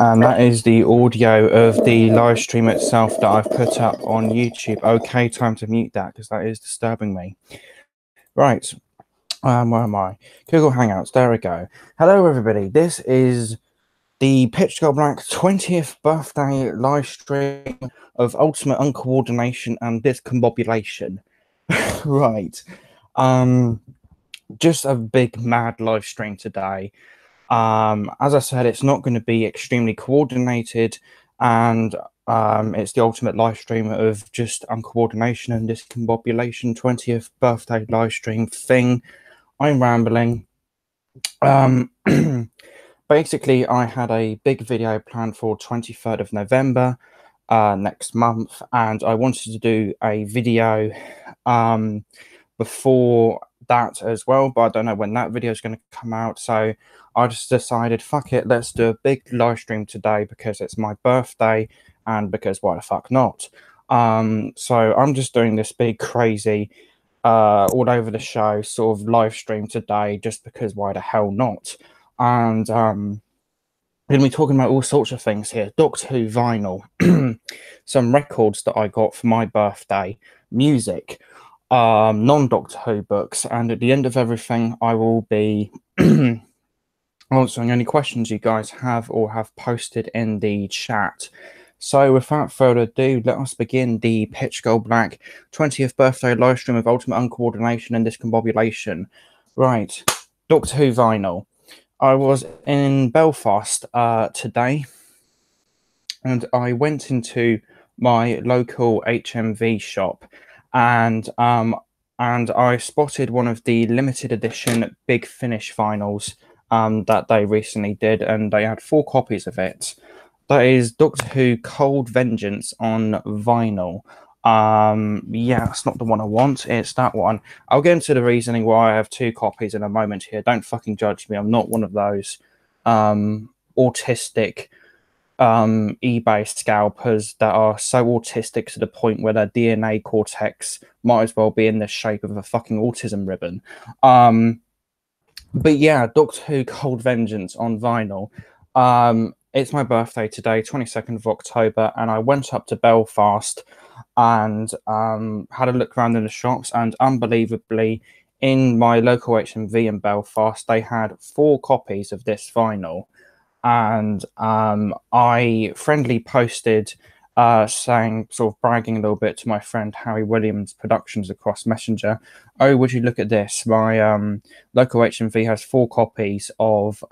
And that is the audio of the live stream itself that I've put up on YouTube. Okay, time to mute that because that is disturbing me. Right, where am I? Google Hangouts, there we go. Hello everybody, this is the PitchSkullBlack 20th birthday live stream of ultimate uncoordination and discombobulation. Right, just a big mad live stream today. As I said, it's not going to be extremely coordinated, and it's the ultimate live stream of just uncoordination and discombobulation 20th birthday live stream thing. I'm rambling. Basically, I had a big video planned for 23rd of November next month, and I wanted to do a video before that as well, but I don't know when that video is going to come out, so I just decided, fuck it, let's do a big live stream today because it's my birthday and because why the fuck not. So I'm just doing this big crazy all over the show sort of live stream today just because why the hell not. And we're going to be talking about all sorts of things here. Doctor Who vinyl, some records that I got for my birthday, music, non-Doctor Who books, and at the end of everything I will be answering any questions you guys have or have posted in the chat. So without further ado, let us begin the PitchSkullBlack 20th birthday live stream of ultimate uncoordination and discombobulation. Right, Doctor Who vinyl. I was in Belfast today, and I went into my local HMV shop, and I spotted one of the limited edition Big Finish vinyls that they recently did, and they had 4 copies of it. That is Doctor Who Cold Vengeance on vinyl. Yeah, that's not the one I want. It's that one. I'll get into the reasoning why I have 2 copies in a moment here. Don't fucking judge me. I'm not one of those autistic eBay scalpers that are so autistic to the point where their DNA cortex might as well be in the shape of a fucking autism ribbon. But yeah, Doctor Who Cold Vengeance on vinyl. It's my birthday today, 22nd of October, and I went up to Belfast and had a look around in the shops, and unbelievably, in my local HMV in Belfast, they had 4 copies of this vinyl. And I friendly posted saying, sort of bragging a little bit to my friend Harry Williams Productions across Messenger, oh, would you look at this? My local HMV has 4 copies of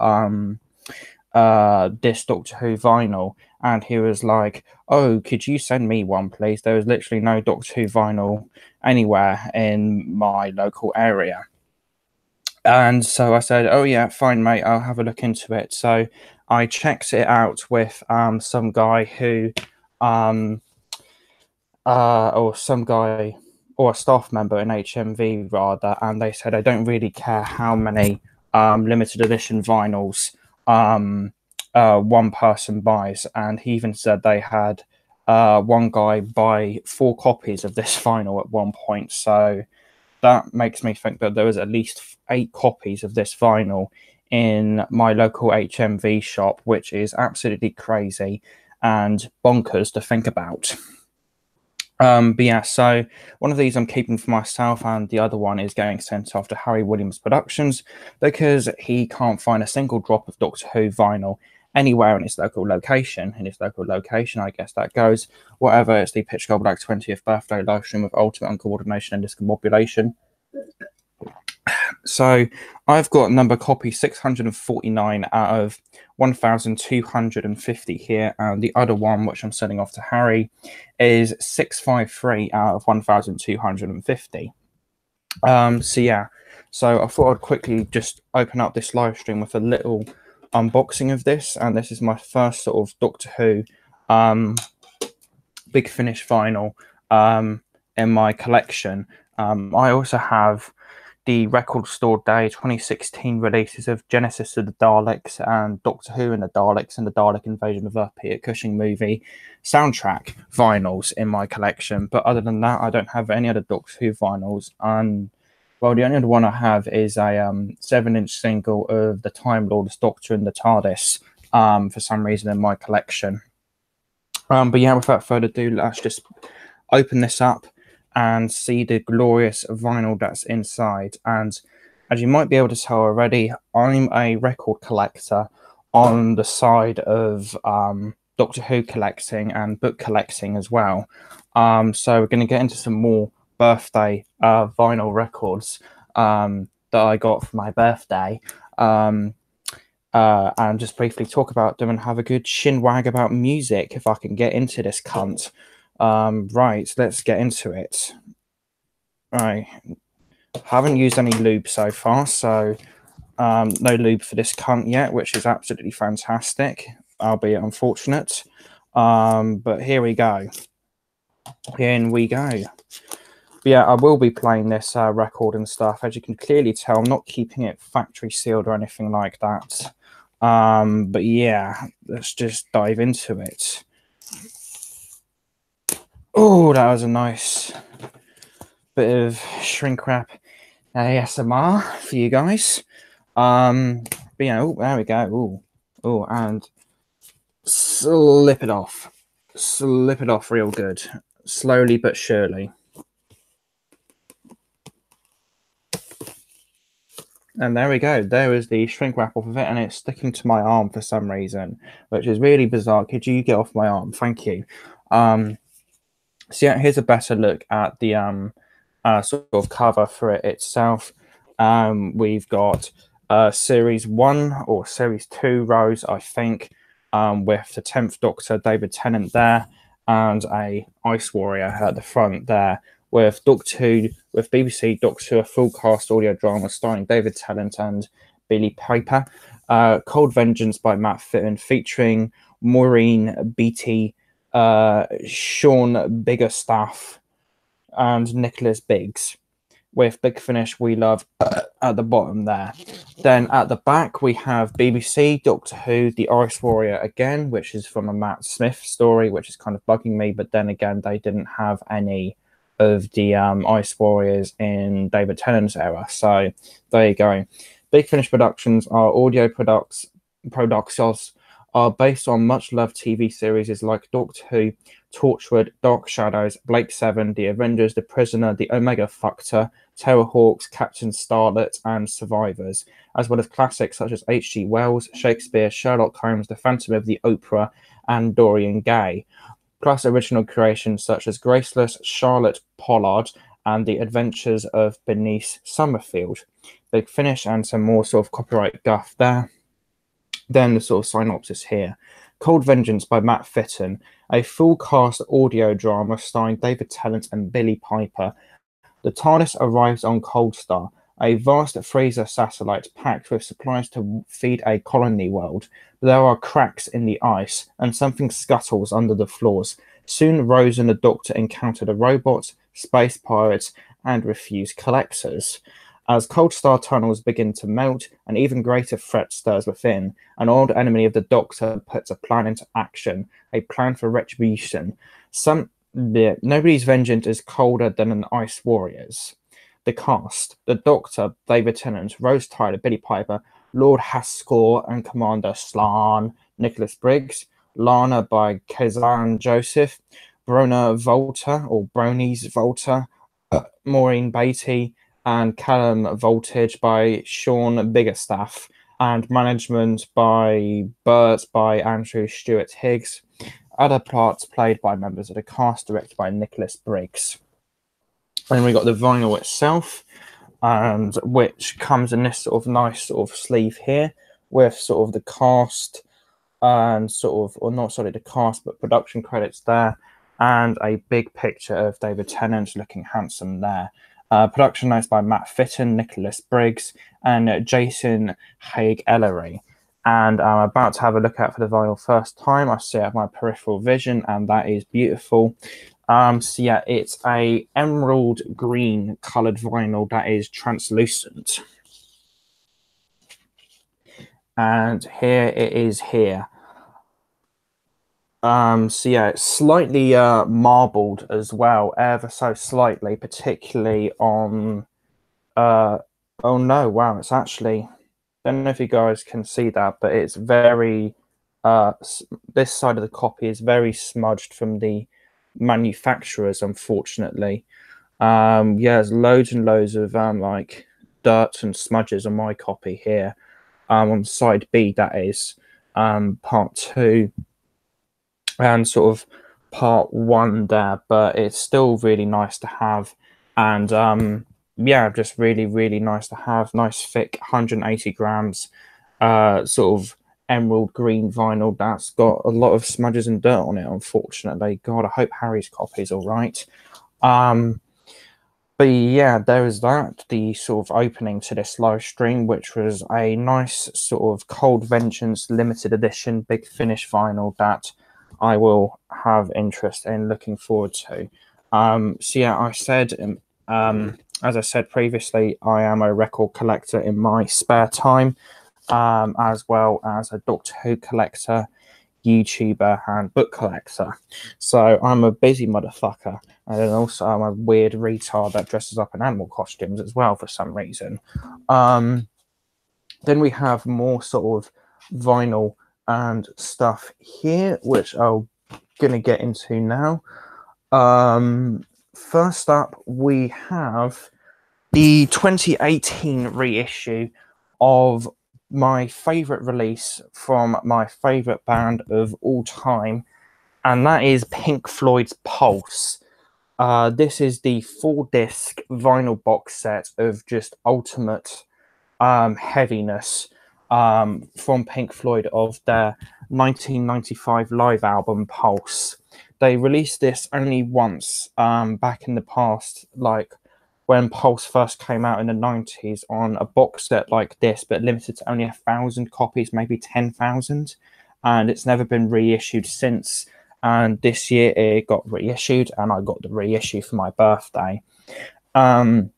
this Doctor Who vinyl. And he was like, oh, could you send me one, please? There was literally no Doctor Who vinyl anywhere in my local area. And so I said, oh yeah, fine, mate, I'll have a look into it. So I checked it out with some guy who or some guy or a staff member in HMV rather, and they said I don't really care how many limited edition vinyls one person buys, and he even said they had one guy buy 4 copies of this vinyl at one point. So that makes me think that there was at least 8 copies of this vinyl in my local HMV shop, which is absolutely crazy and bonkers to think about. But yeah, so one of these I'm keeping for myself, and the other one is getting sent off to Harry Williams Productions because he can't find a single drop of Doctor Who vinyl anywhere in his local location. I guess that goes. Whatever, it's the PitchSkullBlack 20th birthday live stream of ultimate uncoordination and discombobulation. So I've got number copy 649 out of 1,250 here, and the other one, which I'm sending off to Harry, is 653 out of 1,250. So yeah, so I thought I'd quickly just open up this live stream with a little unboxing of this, and this is my first sort of Doctor Who Big Finish vinyl in my collection. I also have the Record Store Day 2016 releases of Genesis of the Daleks and Doctor Who and the Daleks and the Dalek Invasion of Earth Peter Cushing movie soundtrack vinyls in my collection. But other than that, I don't have any other Doctor Who vinyls. And well, the only other one I have is a 7-inch single of the Time Lord's Doctor and the TARDIS for some reason in my collection. But yeah, without further ado, let's just open this up and see the glorious vinyl that's inside. And as you might be able to tell already, I'm a record collector on the side of Doctor Who collecting and book collecting as well. So we're going to get into some more birthday vinyl records that I got for my birthday. And just briefly talk about them and have a good shinwag about music if I can get into this cunt. Right, let's get into it. Right, haven't used any lube so far, so no lube for this cunt yet, which is absolutely fantastic, albeit unfortunate. But here we go. In we go. But yeah, I will be playing this record and stuff. As you can clearly tell, I'm not keeping it factory sealed or anything like that. But yeah, let's just dive into it. Oh, that was a nice bit of shrink wrap ASMR for you guys. But yeah, oh, there we go. Oh, and slip it off. Slip it off real good. Slowly but surely. And there we go. There is the shrink wrap off of it, and it's sticking to my arm for some reason, which is really bizarre. Could you get off my arm? Thank you. So yeah, here's a better look at the sort of cover for it itself. We've got Series 1 or Series 2 Rose, I think, with the 10th Doctor, David Tennant there, and a Ice Warrior at the front there, with Doctor Who, with BBC Doctor Who, a full cast audio drama starring David Tennant and Billie Piper. Cold Vengeance by Matt Fitton, featuring Maureen Beattie, Sean Biggerstaff, and Nicholas Biggs, with Big Finish We Love at the bottom there. Then at the back we have BBC Doctor Who, The Ice Warrior again, which is from a Matt Smith story, which is kind of bugging me, but then again they didn't have any of the Ice Warriors in David Tennant's era, so there you go. Big Finish Productions are audio productions are based on much-loved TV series like Doctor Who, Torchwood, Dark Shadows, Blake 7, The Avengers, The Prisoner, The Omega Factor, Terrorhawks, Captain Starlet, and Survivors, as well as classics such as H.G. Wells, Shakespeare, Sherlock Holmes, The Phantom of the Opera, and Dorian Gay, plus original creations such as Graceless, Charlotte Pollard, and The Adventures of Bernice Summerfield. Big Finish and some more sort of copyright guff there. Then the sort of synopsis here. Cold Vengeance by Matt Fitton, a full cast audio drama starring David Tennant and Billie Piper. The TARDIS arrives on Cold Star, a vast freezer satellite packed with supplies to feed a colony world. There are cracks in the ice, and something scuttles under the floors. Soon Rose and the Doctor encounter the robots, space pirates, and refuse collectors. As Cold Star tunnels begin to melt, an even greater threat stirs within. An old enemy of the Doctor puts a plan into action, a plan for retribution. Nobody's vengeance is colder than an Ice Warrior's. The cast: the Doctor, David Tennant, Rose Tyler, Billie Piper, Lord Haskell and Commander Slan, Nicholas Briggs, Lana by Kazan Joseph, Brona Volta, or Bronies Volta, Maureen Beattie, and Callum Voltage by Sean Biggerstaff, and management by Bert by Andrew Stewart Higgs. Other parts played by members of the cast, directed by Nicholas Briggs. And we got the vinyl itself, and which comes in this sort of nice sort of sleeve here, with sort of the cast and sort of, or not sorry, the cast, but production credits there, and a big picture of David Tennant looking handsome there. Production notes by Matt Fitton, Nicholas Briggs, and Jason Haig-Ellery. And I'm about to have a look at for the vinyl first time. I see it at my peripheral vision, and that is beautiful. So yeah, it's a emerald green colored vinyl that is translucent. And here it is here. So yeah, it's slightly marbled as well, ever so slightly, particularly on oh no, wow, it's actually, I don't know if you guys can see that, but it's very this side of the copy is very smudged from the manufacturers, unfortunately. Yeah, there's loads and loads of like dirt and smudges on my copy here. On side B, that is part 2 and sort of part 1 there, but it's still really nice to have. And yeah, just really nice to have. Nice thick 180 grams sort of emerald green vinyl that's got a lot of smudges and dirt on it, unfortunately. God, I hope Harry's copy is all right. But yeah, there is that, the sort of opening to this live stream, which was a nice sort of Cold Vengeance limited edition big finish vinyl that I will have interest in looking forward to. So yeah, I said, as I said previously, I am a record collector in my spare time, as well as a Doctor Who collector, YouTuber, and book collector. So I'm a busy motherfucker. And then also I'm a weird retard that dresses up in animal costumes as well for some reason. Then we have more sort of vinyl and stuff here, which I'm going to get into now. First up, we have the 2018 reissue of my favourite release from my favourite band of all time, and that is Pink Floyd's Pulse. This is the 4-disc vinyl box set of just ultimate heaviness from Pink Floyd of their 1995 live album Pulse. They released this only once back in the past, like when Pulse first came out in the 90s on a box set like this, but limited to only 1,000 copies, maybe 10,000, and it's never been reissued since. And this year it got reissued, and I got the reissue for my birthday. So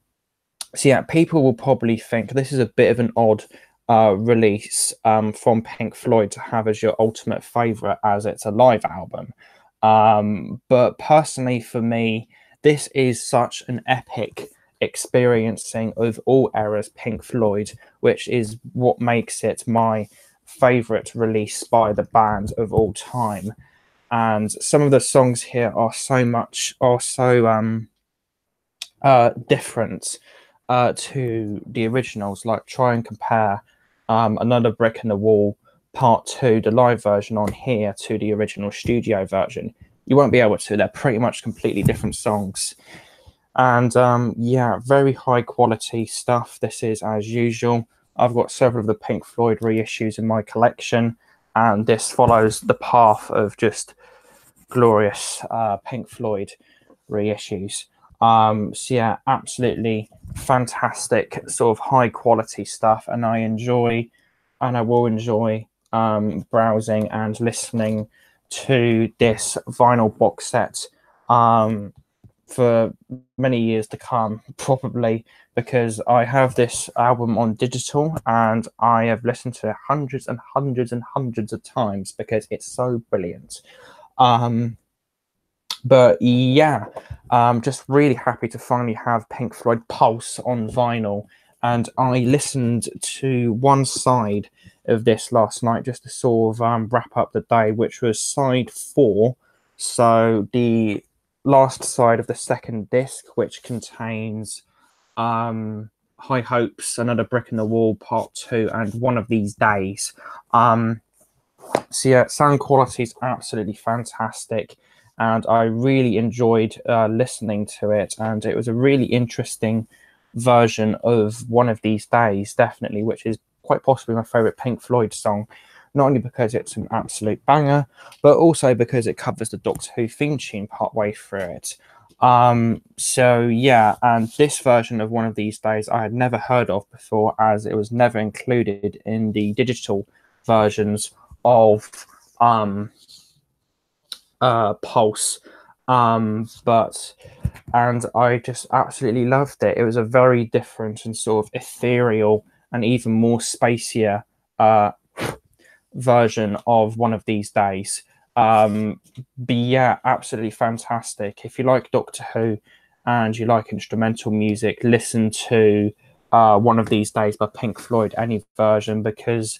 yeah, people will probably think this is a bit of an odd release from Pink Floyd to have as your ultimate favorite, as it's a live album. But personally, for me, this is such an epic experiencing of all eras Pink Floyd, which is what makes it my favorite release by the band of all time. And some of the songs here are so different to the originals. Like, try and compare Another Brick in the Wall Part 2, the live version on here, to the original studio version. You won't be able to. They're pretty much completely different songs. And yeah, very high quality stuff. This is, as usual, I've got several of the Pink Floyd reissues in my collection, and this follows the path of just glorious Pink Floyd reissues. So yeah, absolutely fantastic sort of high quality stuff, and I will enjoy browsing and listening to this vinyl box set for many years to come, probably, because I have this album on digital and I have listened to it hundreds and hundreds and hundreds of times because it's so brilliant. But yeah, just really happy to finally have Pink Floyd Pulse on vinyl. And I listened to one side of this last night just to sort of wrap up the day, which was side 4. So the last side of the second disc, which contains High Hopes, Another Brick in the Wall Part 2, and One of These Days. So yeah, sound quality is absolutely fantastic, and I really enjoyed listening to it, and it was a really interesting version of One of These Days, definitely, which is quite possibly my favourite Pink Floyd song, not only because it's an absolute banger, but also because it covers the Doctor Who theme tune partway through it. So yeah, and this version of One of These Days I had never heard of before, as it was never included in the digital versions of Pulse. And I just absolutely loved it. It was a very different and sort of ethereal and even more spacier version of One of These Days. But yeah, absolutely fantastic. If you like Doctor Who and you like instrumental music, listen to One of These Days by Pink Floyd, any version, because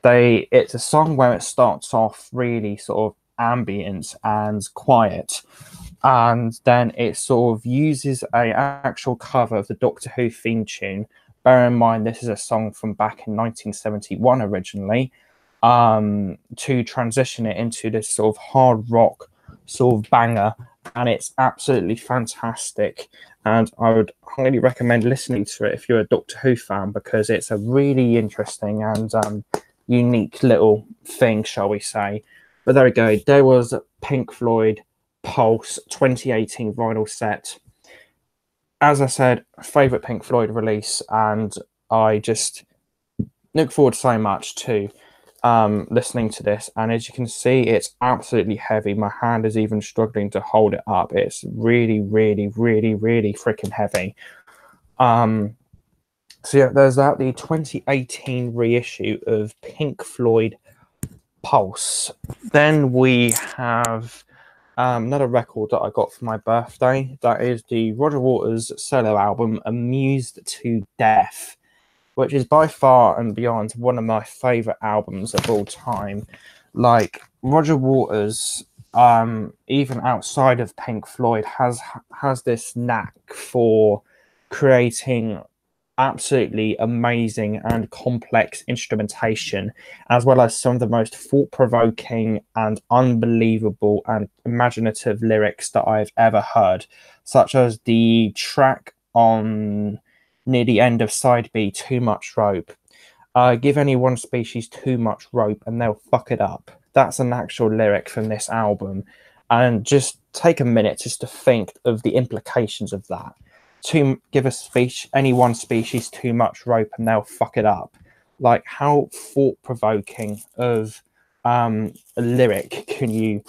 it's a song where it starts off really sort of ambient and quiet, and then it sort of uses a actual cover of the Doctor Who theme tune. Bear in mind, this is a song from back in 1971 originally, to transition it into this sort of hard rock sort of banger, and it's absolutely fantastic. And I would highly recommend listening to it if you're a Doctor Who fan, because it's a really interesting and unique little thing, shall we say. But there we go. There was Pink Floyd Pulse 2018 vinyl set. As I said, favorite Pink Floyd release, and I just look forward so much to listening to this. And as you can see, it's absolutely heavy. My hand is even struggling to hold it up. It's really, really, really, really freaking heavy. So yeah, there's that, the 2018 reissue of Pink Floyd Pulse. Then we have another record that I got for my birthday. That is the Roger Waters solo album, Amused to Death, which is by far and beyond one of my favorite albums of all time. Like, Roger Waters, even outside of Pink Floyd, has this knack for creating absolutely amazing and complex instrumentation, as well as some of the most thought-provoking and unbelievable and imaginative lyrics that I've ever heard, such as the track on near the end of side B, Too Much Rope. Give any one species too much rope and they'll fuck it up. That's an actual lyric from this album. And just take a minute just to think of the implications of that. Give any one species too much rope and they'll fuck it up. Like, how thought-provoking of a lyric can you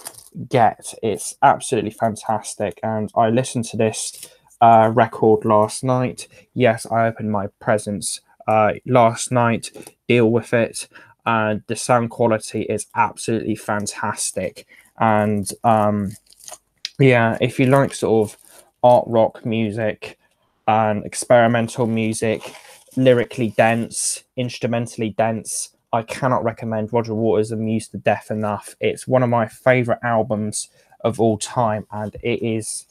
get? It's absolutely fantastic. And I listened to this record last night. Yes, I opened my presents last night. Deal with it. And the sound quality is absolutely fantastic. And yeah, if you like sort of art rock music and experimental music, lyrically dense, instrumentally dense, I cannot recommend Roger Waters' Amused to Death enough. It's one of my favorite albums of all time, and it is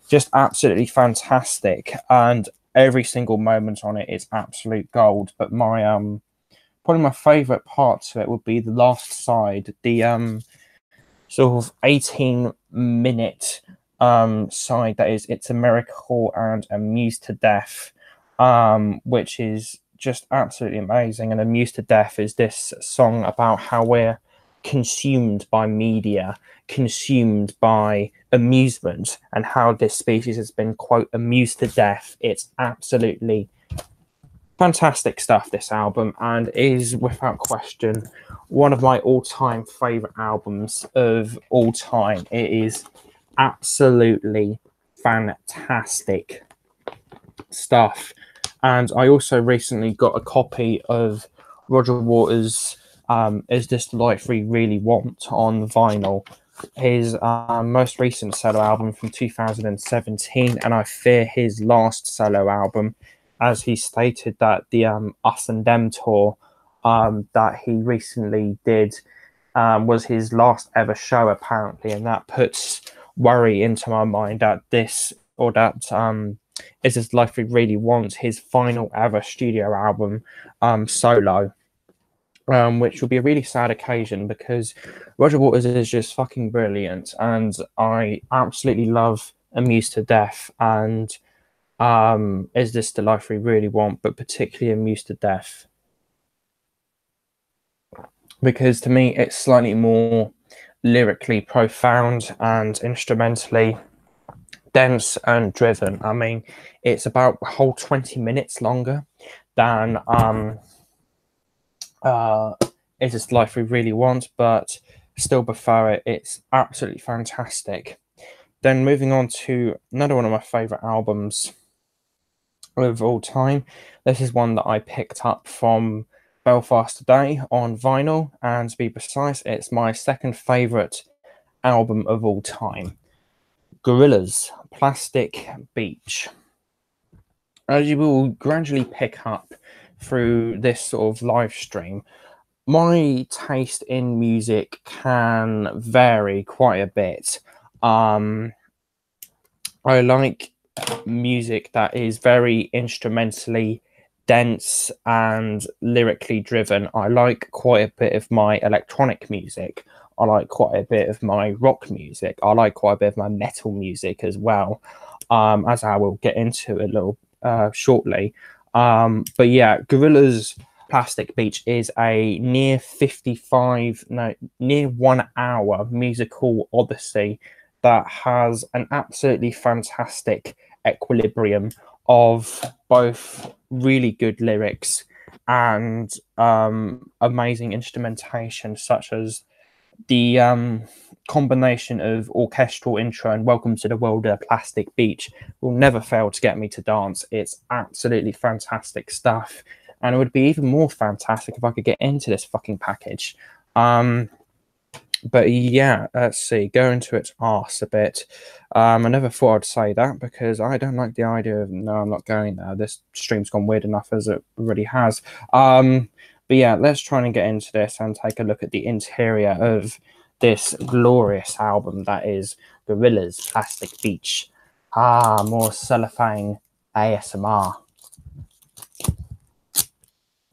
just absolutely fantastic. And every single moment on it is absolute gold. But my probably my favorite part to it would be the last side, the sort of 18-minute side that is It's a Miracle and Amused to Death, which is just absolutely amazing. And Amused to Death is this song about how we're consumed by media, consumed by amusement, and how this species has been, quote, amused to death. It's absolutely fantastic stuff, this album, and is without question one of my all-time favorite albums of all time. It is absolutely fantastic stuff. And I also recently got a copy of Roger Waters' Is This the Life We Really Want on vinyl, his most recent solo album from 2017, and I fear his last solo album, as he stated that the Us and Them tour that he recently did was his last ever show, apparently, and that puts worry into my mind that this, or that Is This Life We Really Want, his final ever studio album solo, which will be a really sad occasion, because Roger Waters is just fucking brilliant, and I absolutely love Amused to Death and Is This the Life We Really Want, but particularly Amused to Death, because to me it's slightly more lyrically profound and instrumentally dense and driven. I mean, it's about a whole 20 minutes longer than Is This the Life We Really Want, but still prefer it. It's absolutely fantastic. Then moving on to another one of my favourite albums of all time. This is one that I picked up from Belfast Today on vinyl, and to be precise, it's my second favourite album of all time. Gorillaz, Plastic Beach. As you will gradually pick up through this sort of live stream, my taste in music can vary quite a bit. I like music that is very instrumentally dense and lyrically driven. I like quite a bit of my electronic music. I like quite a bit of my rock music. I like quite a bit of my metal music as well, as I will get into a little shortly. But yeah, Gorillaz Plastic Beach is a near 1 hour musical odyssey that has an absolutely fantastic equilibrium of both really good lyrics and amazing instrumentation, such as the combination of orchestral intro and Welcome to the World of Plastic Beach will never fail to get me to dance. It's absolutely fantastic stuff, and it would be even more fantastic if I could get into this fucking package. But yeah, let's see, go into its arse a bit. I never thought I'd say that because I don't like the idea of, no, I'm not going there. This stream's gone weird enough as it already has. But yeah, let's try and get into this and take a look at the interior of this glorious album that is Gorillaz Plastic Beach. More cellophane ASMR.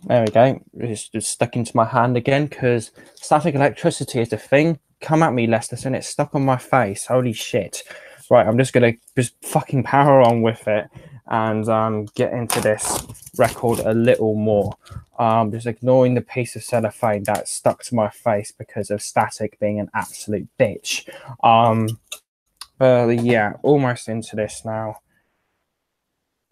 There we go. It's just stuck into my hand again because static electricity is a thing. Come at me, Lesterson. It's stuck on my face. Holy shit. Right, I'm just going to just fucking power on with it and get into this record a little more. Just ignoring the piece of cellophane that's stuck to my face because of static being an absolute bitch. But yeah, almost into this now.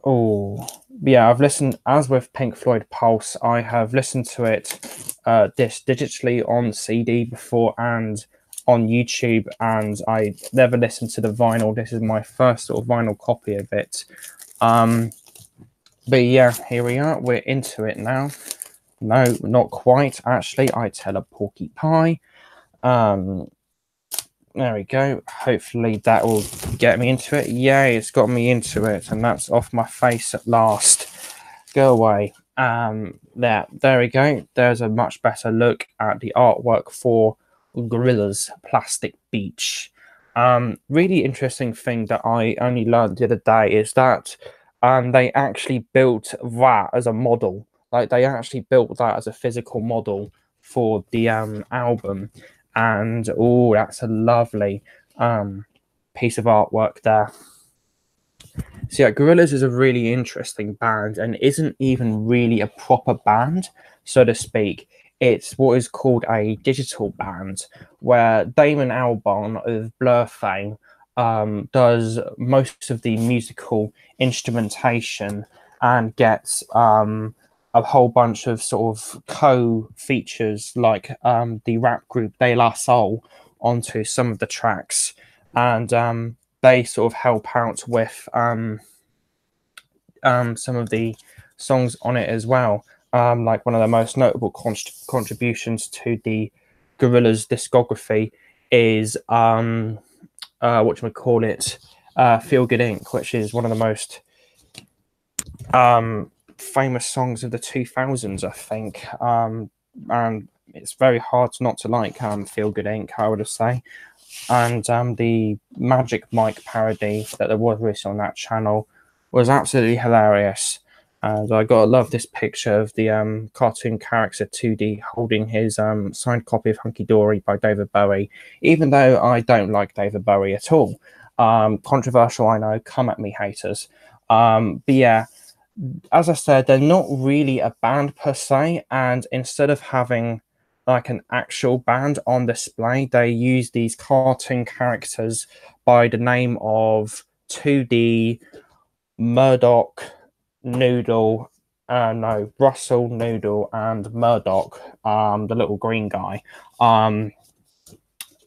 Oh, yeah, I've listened, as with Pink Floyd Pulse, I have listened to it this digitally on CD before and on YouTube, and I never listened to the vinyl. This is my first sort of vinyl copy of it. But yeah, here we are. We're into it now. No, not quite, actually. I tell a porky pie. There we go. Hopefully that will get me into it. Yay, it's got me into it, and that's off my face at last. Go away. There we go. There's a much better look at the artwork for Gorillaz Plastic Beach. Really interesting thing that I only learned the other day is that they actually built that as a model. Like, they actually built that as a physical model for the album. And oh, that's a lovely piece of artwork there. So yeah, Gorillaz is a really interesting band and isn't even really a proper band, so to speak. It's what is called a digital band, where Damon Albarn of Blur fame does most of the musical instrumentation and gets a whole bunch of sort of co-features like the rap group De La Soul onto some of the tracks, and they sort of help out with some of the songs on it as well. Like one of the most notable contributions to the Gorillaz discography is whatchamacallit, Feel Good Inc., which is one of the most famous songs of the 2000s, I think. And it's very hard not to like Feel Good Inc., I would say. And the Magic Mike parody that there was recently on that channel was absolutely hilarious. And I gotta love this picture of the cartoon character 2D holding his signed copy of Hunky Dory by David Bowie, even though I don't like David Bowie at all. Controversial, I know, come at me, haters. But yeah, as I said, they're not really a band per se, and instead of having like an actual band on display, they use these cartoon characters by the name of 2D, Murdoch, Noodle, Russell, Noodle, and Murdoch, the little green guy,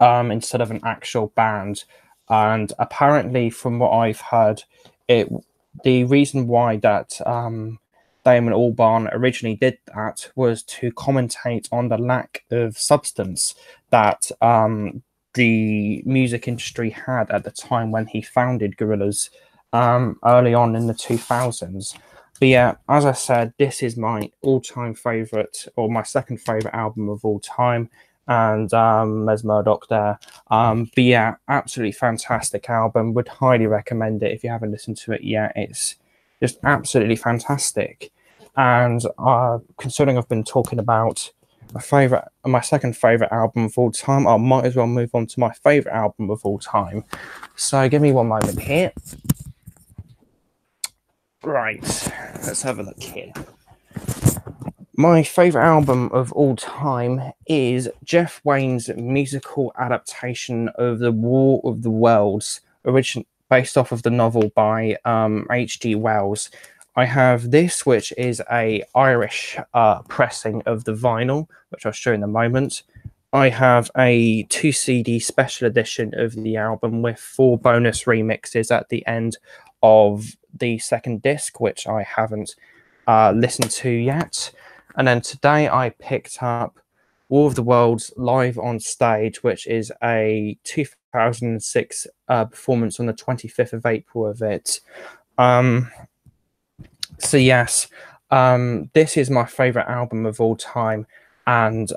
instead of an actual band. And apparently, from what I've heard, the reason why that Damon Albarn originally did that was to commentate on the lack of substance that the music industry had at the time when he founded Gorillaz early on in the 2000s. But yeah, as I said, this is my all-time favorite, or my second favorite album of all time. And there's Murdoch there. But yeah, absolutely fantastic album. Would highly recommend it if you haven't listened to it yet. It's just absolutely fantastic. And considering I've been talking about my second favorite album of all time, I might as well move on to my favorite album of all time. So give me one moment here. Right, let's have a look here. My favourite album of all time is Jeff Wayne's musical adaptation of The War of the Worlds, based off of the novel by H.G. Wells. I have this, which is a Irish pressing of the vinyl, which I'll show in a moment. I have a 2 CD special edition of the album with 4 bonus remixes at the end of the second disc, which I haven't listened to yet. And then today I picked up War of the Worlds live on stage, which is a 2006 performance on the 25th of April of it. So yes, this is my favorite album of all time. And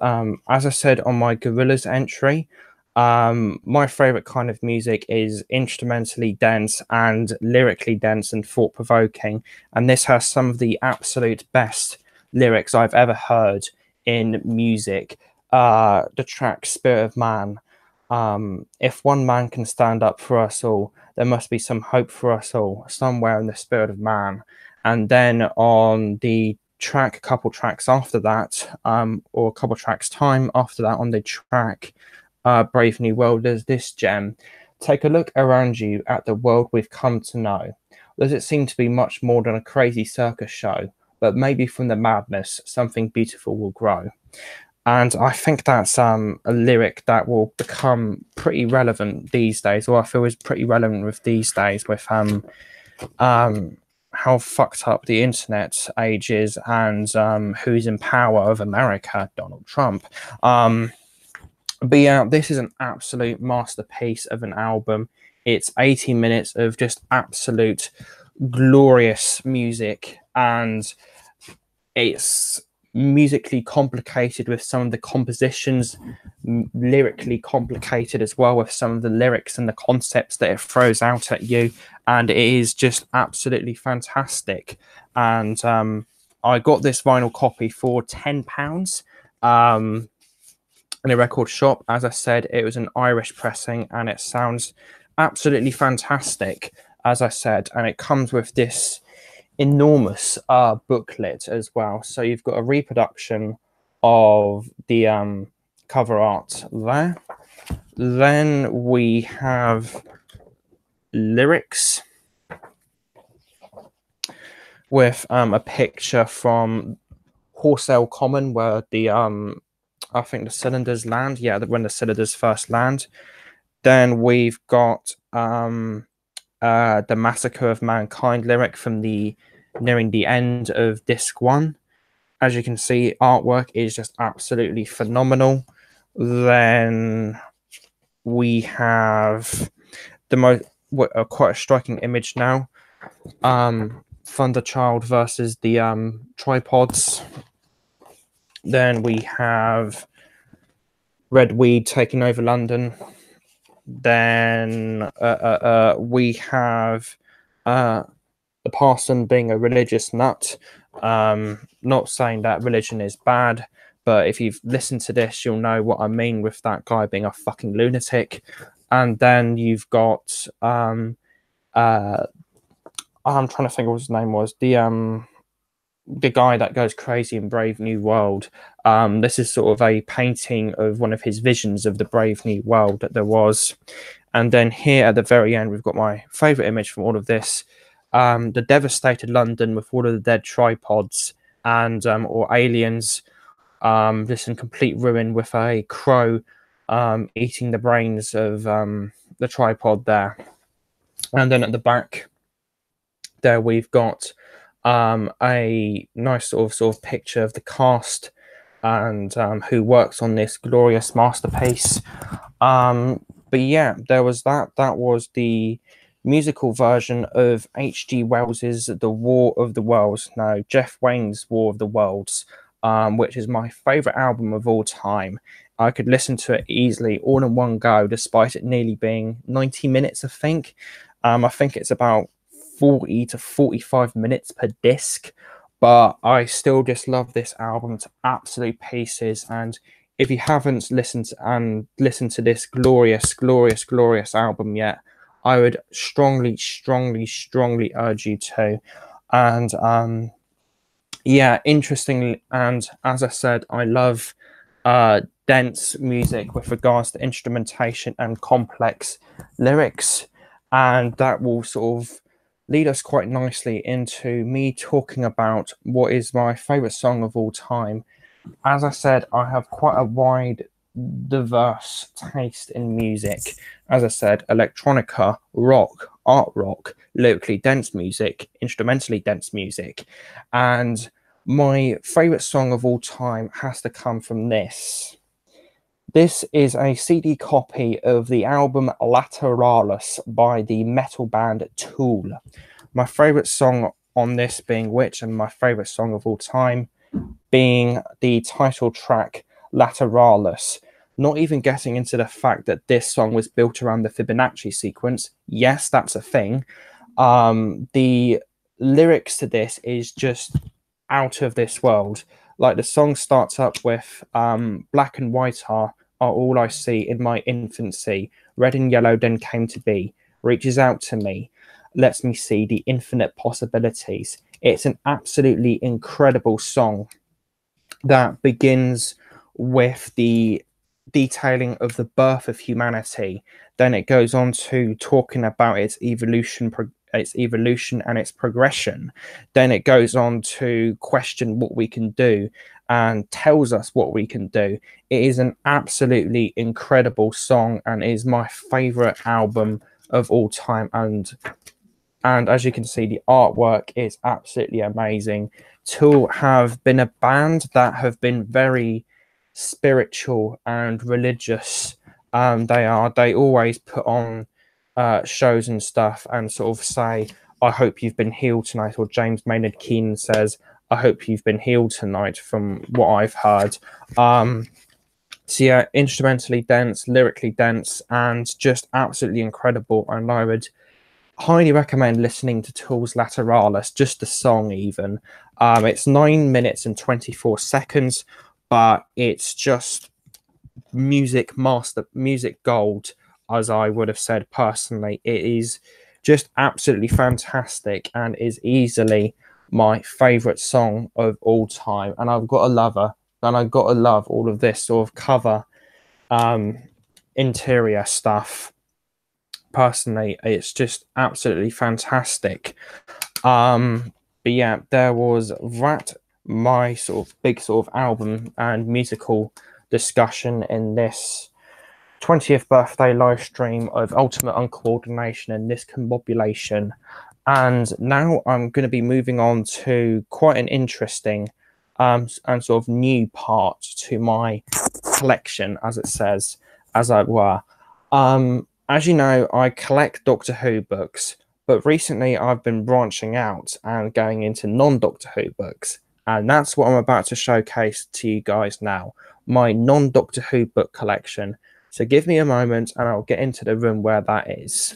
as I said on my Gorillaz entry, my favorite kind of music is instrumentally dense and lyrically dense and thought-provoking. And this has some of the absolute best lyrics I've ever heard in music. The track Spirit of Man. If one man can stand up for us all, there must be some hope for us all, somewhere in the spirit of man. And then on the track, a couple tracks after that, or a couple tracks time after that, on the track Brave New World, there's this gem. Take a look around you at the world we've come to know. Does it seem to be much more than a crazy circus show? But maybe from the madness, something beautiful will grow. And I think that's a lyric that will become pretty relevant these days, or I feel is pretty relevant with these days, with how fucked up the internet age is, and who's in power of America, Donald Trump. But yeah, this is an absolute masterpiece of an album. It's 80 minutes of just absolute glorious music, and it's musically complicated with some of the compositions, lyrically complicated as well with some of the lyrics and the concepts that it throws out at you, and it is just absolutely fantastic. And I got this vinyl copy for £10 in a record shop. As I said, it was an Irish pressing, and it sounds absolutely fantastic, as I said, and it comes with this enormous booklet as well. So you've got a reproduction of the cover art there. Then we have lyrics with a picture from Horsell Common, where the I think the cylinders land. Yeah, when the cylinders first land. Then we've got the Massacre of Mankind lyric from the nearing the end of disc 1. As you can see, artwork is just absolutely phenomenal. Then we have the most quite a striking image now. Thunderchild versus the tripods. Then we have Red Weed taking over London. Then we have the parson being a religious nut. Not saying that religion is bad, but if you've listened to this, you'll know what I mean with that guy being a fucking lunatic. And then you've got I'm trying to think what his name was. The guy that goes crazy in Brave New World. This is sort of a painting of one of his visions of the Brave New World that there was. And then here at the very end, we've got my favourite image from all of this. The devastated London with all of the dead tripods and or aliens, just in complete ruin, with a crow eating the brains of the tripod there. And then at the back there we've got a nice sort of picture of the cast and who works on this glorious masterpiece. But yeah, there was that. That was the musical version of H.G. Wells's The War of the Worlds. No, Jeff Wayne's War of the Worlds, which is my favorite album of all time. I could listen to it easily all in one go, despite it nearly being 90 minutes, I think. I think it's about 40 to 45 minutes per disc, but I still just love this album to absolute pieces. And if you haven't listened to this glorious album yet, I would strongly urge you to. And yeah, interestingly, and as I said, I love dense music with regards to instrumentation and complex lyrics, and that will sort of lead us quite nicely into me talking about what is my favorite song of all time. As I said, I have quite a wide, diverse taste in music. As I said, electronica, rock, art rock, lyrically dense music, instrumentally dense music. And my favorite song of all time has to come from this. This is a CD copy of the album Lateralis by the metal band Tool. My favorite song on this being which, and my favorite song of all time being the title track Lateralis. Not even getting into the fact that this song was built around the Fibonacci sequence. Yes, that's a thing. The lyrics to this is just out of this world. Like the song starts up with black and white are all I see in my infancy. Red and yellow then came to be. Reaches out to me, lets me see the infinite possibilities. It's an absolutely incredible song that begins with the detailing of the birth of humanity. Then it goes on to talking about its evolution and its progression. Then it goes on to question what we can do and tells us what we can do. It is an absolutely incredible song and is my favorite album of all time. And as you can see, the artwork is absolutely amazing. Tool have been a band that have been very spiritual and religious. They always put on shows and stuff and sort of say, I hope you've been healed tonight, or James Maynard Keenan says, I hope you've been healed tonight, from what I've heard. So yeah, instrumentally dense, lyrically dense, and just absolutely incredible. And I would highly recommend listening to Tool's Lateralis, just the song even. It's 9 minutes and 24 seconds, but it's just music gold, as I would have said personally. It is just absolutely fantastic and is easily my favorite song of all time. And I've got to love her, and I've got to love all of this sort of cover interior stuff. Personally, it's just absolutely fantastic. But yeah, there was that, my sort of big sort of album and musical discussion in this 20th birthday live stream of Ultimate Uncoordination and Discombobulation. And now I'm going to be moving on to quite an interesting and sort of new part to my collection, as it says, as it were. As you know, I collect Doctor Who books, but recently I've been branching out and going into non-Doctor Who books. And that's what I'm about to showcase to you guys now, my non-Doctor Who book collection. So give me a moment and I'll get into the room where that is.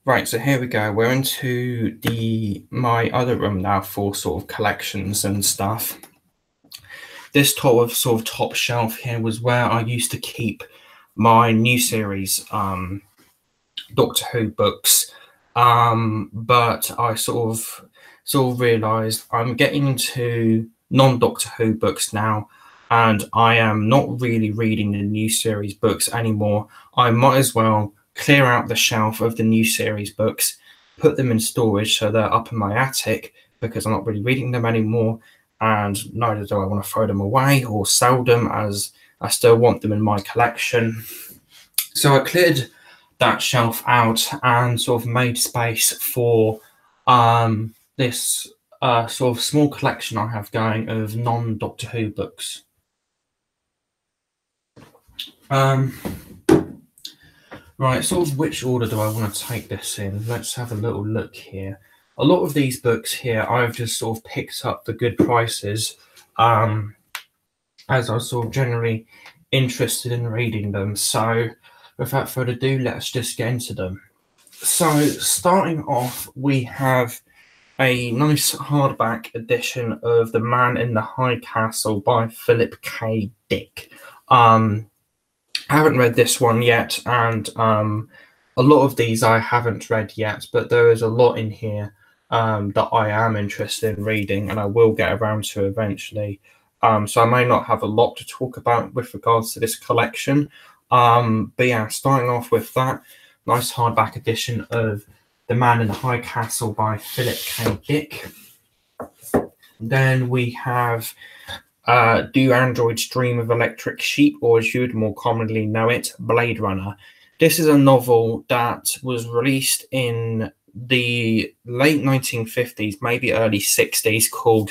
Right, so here we go. We're into my other room now for sort of collections and stuff. This sort of top shelf here was where I used to keep my new series Doctor Who books. But I sort of realised I'm getting into non-Doctor Who books now, and I am not really reading the new series books anymore. I might as well clear out the shelf of the new series books, put them in storage so they're up in my attic because I'm not really reading them anymore, and neither do I want to throw them away or sell them, as I still want them in my collection. So I cleared that shelf out and sort of made space for this sort of small collection I have going of non-Doctor Who books. Right, sort of which order do I want to take this in? Let's have a little look here. A lot of these books here I've just sort of picked up for good prices, as I was sort of generally interested in reading them. So without further ado, let's just get into them. So starting off, we have a nice hardback edition of The Man in the High Castle by Philip K. Dick. I haven't read this one yet, and a lot of these I haven't read yet, but there is a lot in here that I am interested in reading, and I will get around to eventually. So I may not have a lot to talk about with regards to this collection. But yeah, starting off with that nice hardback edition of The Man in the High Castle by Philip K. Dick. Then we have Do Androids Dream of Electric Sheep, or as you would more commonly know it, Blade Runner. This is a novel that was released in the late 1950s, maybe early 60s, called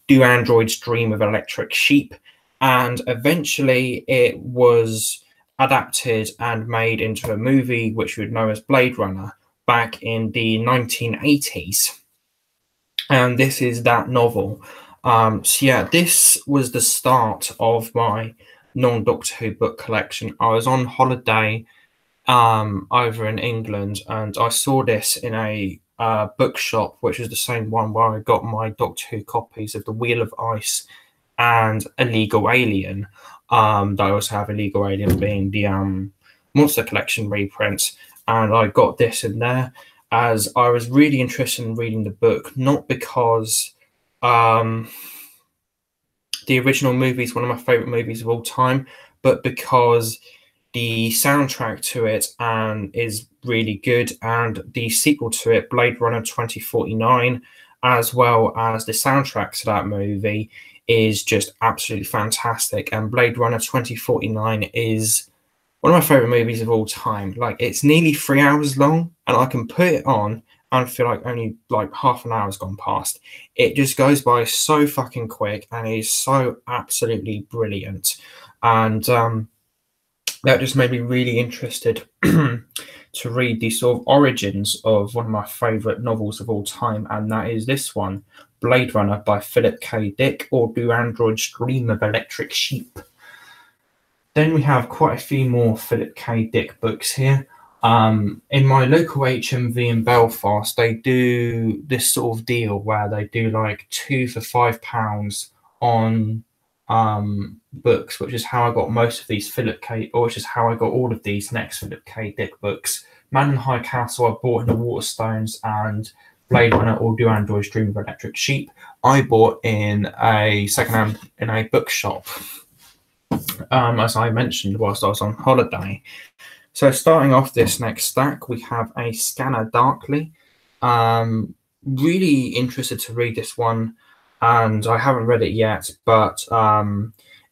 Do Androids Dream of Electric Sheep, and eventually it was adapted and made into a movie which we would know as Blade Runner back in the 1980s. And this is that novel. So yeah, this was the start of my non-Doctor Who book collection. I was on holiday over in England, and I saw this in a bookshop, which is the same one where I got my Doctor Who copies of The Wheel of Ice and Illegal Alien. I also have Illegal Alien being the Monster Collection reprints, and I got this in there as I was really interested in reading the book, not because the original movie is one of my favorite movies of all time, but because the soundtrack to it is really good, and the sequel to it, Blade Runner 2049, as well as the soundtrack to that movie, is just absolutely fantastic. And Blade Runner 2049 is one of my favorite movies of all time. Like, it's nearly 3 hours long, and I can put it on and feel like only like half an hour has gone past. It just goes by so fucking quick, and it is so absolutely brilliant. And that just made me really interested to read the sort of origins of one of my favorite novels of all time, and that is this one, Blade Runner by Philip K. Dick, or Do Androids Dream of Electric Sheep. Then we have quite a few more Philip K. Dick books here. In my local HMV in Belfast, they do this sort of deal where they do like 2 for £5 on books, which is how I got most of these which is how I got all of these next Philip K. Dick books. Man in the High Castle I bought in the Waterstones, and Blade Runner or Do Androids Dream of Electric Sheep I bought in a secondhand in a bookshop, as I mentioned, whilst I was on holiday. So starting off this next stack, we have a Scanner Darkly. Really interested to read this one, and I haven't read it yet, but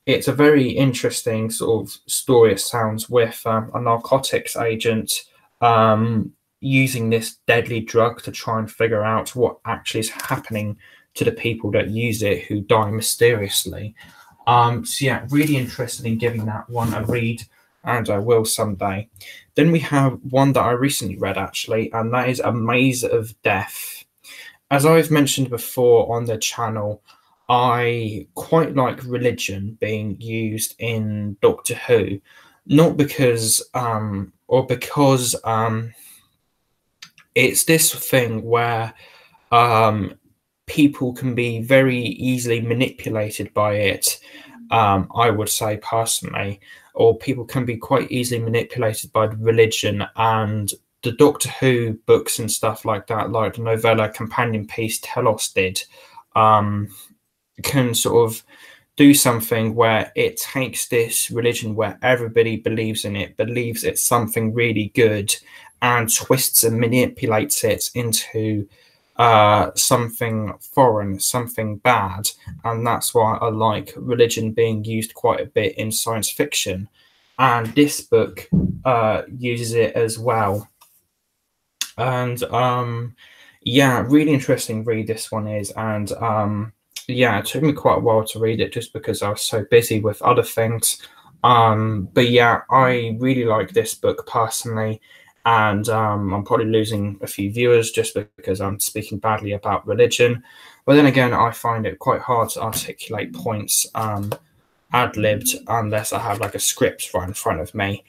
it's a very interesting sort of story, it sounds, with a narcotics agent using this deadly drug to try and figure out what actually is happening to the people that use it, who die mysteriously. So yeah, really interested in giving that one a read, and I will someday. Then we have one that I recently read, actually, and that is A Maze of Death. As I've mentioned before on the channel, I quite like religion being used in Doctor Who, not because it's this thing where people can be very easily manipulated by it. I would say personally, or people can be quite easily manipulated by religion, and the Doctor Who books and stuff like that, like the novella companion piece Telos did, can sort of do something where it takes this religion where everybody believes in it, believes it's something really good, and twists and manipulates it into something foreign, something bad. And that's why I like religion being used quite a bit in science fiction. And this book uses it as well. And yeah, really interesting read this one is. And yeah, it took me quite a while to read it just because I was so busy with other things. But yeah, I really like this book personally, and I'm probably losing a few viewers just because I'm speaking badly about religion. But then again, I find it quite hard to articulate points ad-libbed unless I have like a script right in front of me,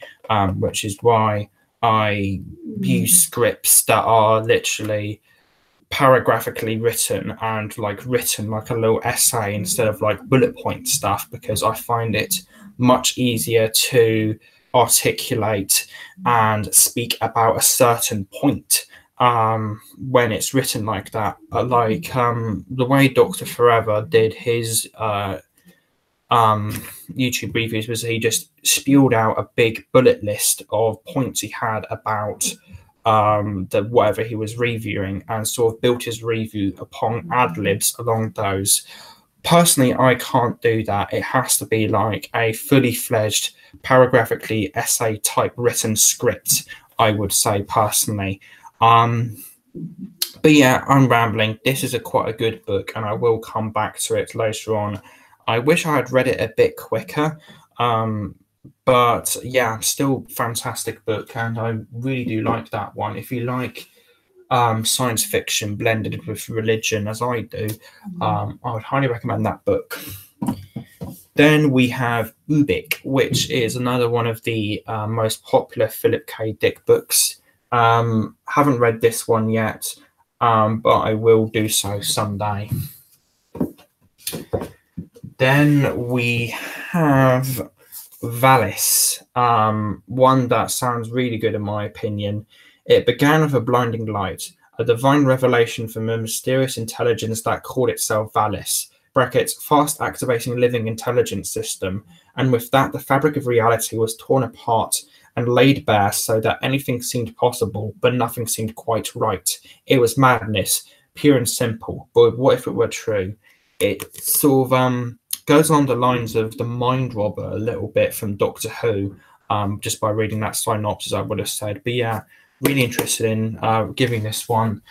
which is why I use scripts that are literally paragraphically written and like written like a little essay instead of like bullet point stuff, because I find it much easier to articulate and speak about a certain point when it's written like that. Like the way Dr. Forever did his YouTube reviews was he just spewed out a big bullet list of points he had about the whatever he was reviewing, and sort of built his review upon ad libs along those. Personally, I can't do that. It has to be like a fully fledged, paragraphically essay type written script, I would say personally. But yeah, I'm rambling. This is quite a good book, and I will come back to it later on. I wish I had read it a bit quicker. But yeah, still fantastic book, and I really do like that one. If you like science fiction blended with religion, as I do, I would highly recommend that book. Then we have Ubik, which is another one of the most popular Philip K. Dick books. Haven't read this one yet, but I will do so someday. Then we have Valis, one that sounds really good in my opinion. It began with a blinding light, a divine revelation from a mysterious intelligence that called itself Valis, brackets, fast activating living intelligence system, and with that the fabric of reality was torn apart and laid bare so that anything seemed possible, but nothing seemed quite right. It was madness, pure and simple, but what if it were true? It sort of goes along the lines of the Mind Robber a little bit from Doctor Who, just by reading that synopsis, I would have said. But yeah, really interested in giving this one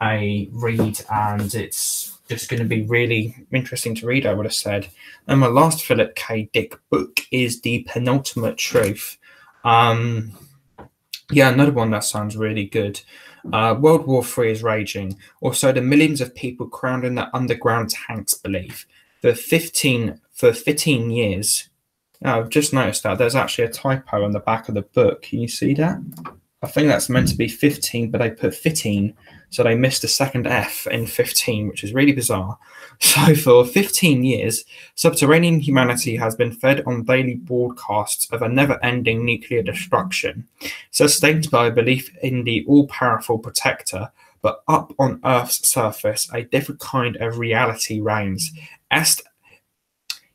a read, and it's just going to be really interesting to read, I would have said. And my last Philip K. Dick book is The Penultimate Truth. Yeah, another one that sounds really good. World War III is raging, or so the millions of people crowded in the underground tanks believe. For 15 years. I've just noticed that there's actually a typo on the back of the book. Can you see that? I think that's meant to be 15, but they put 15, so they missed a second F in 15, which is really bizarre. So for 15 years, subterranean humanity has been fed on daily broadcasts of a never-ending nuclear destruction, sustained by a belief in the all-powerful protector. But up on Earth's surface, a different kind of reality reigns.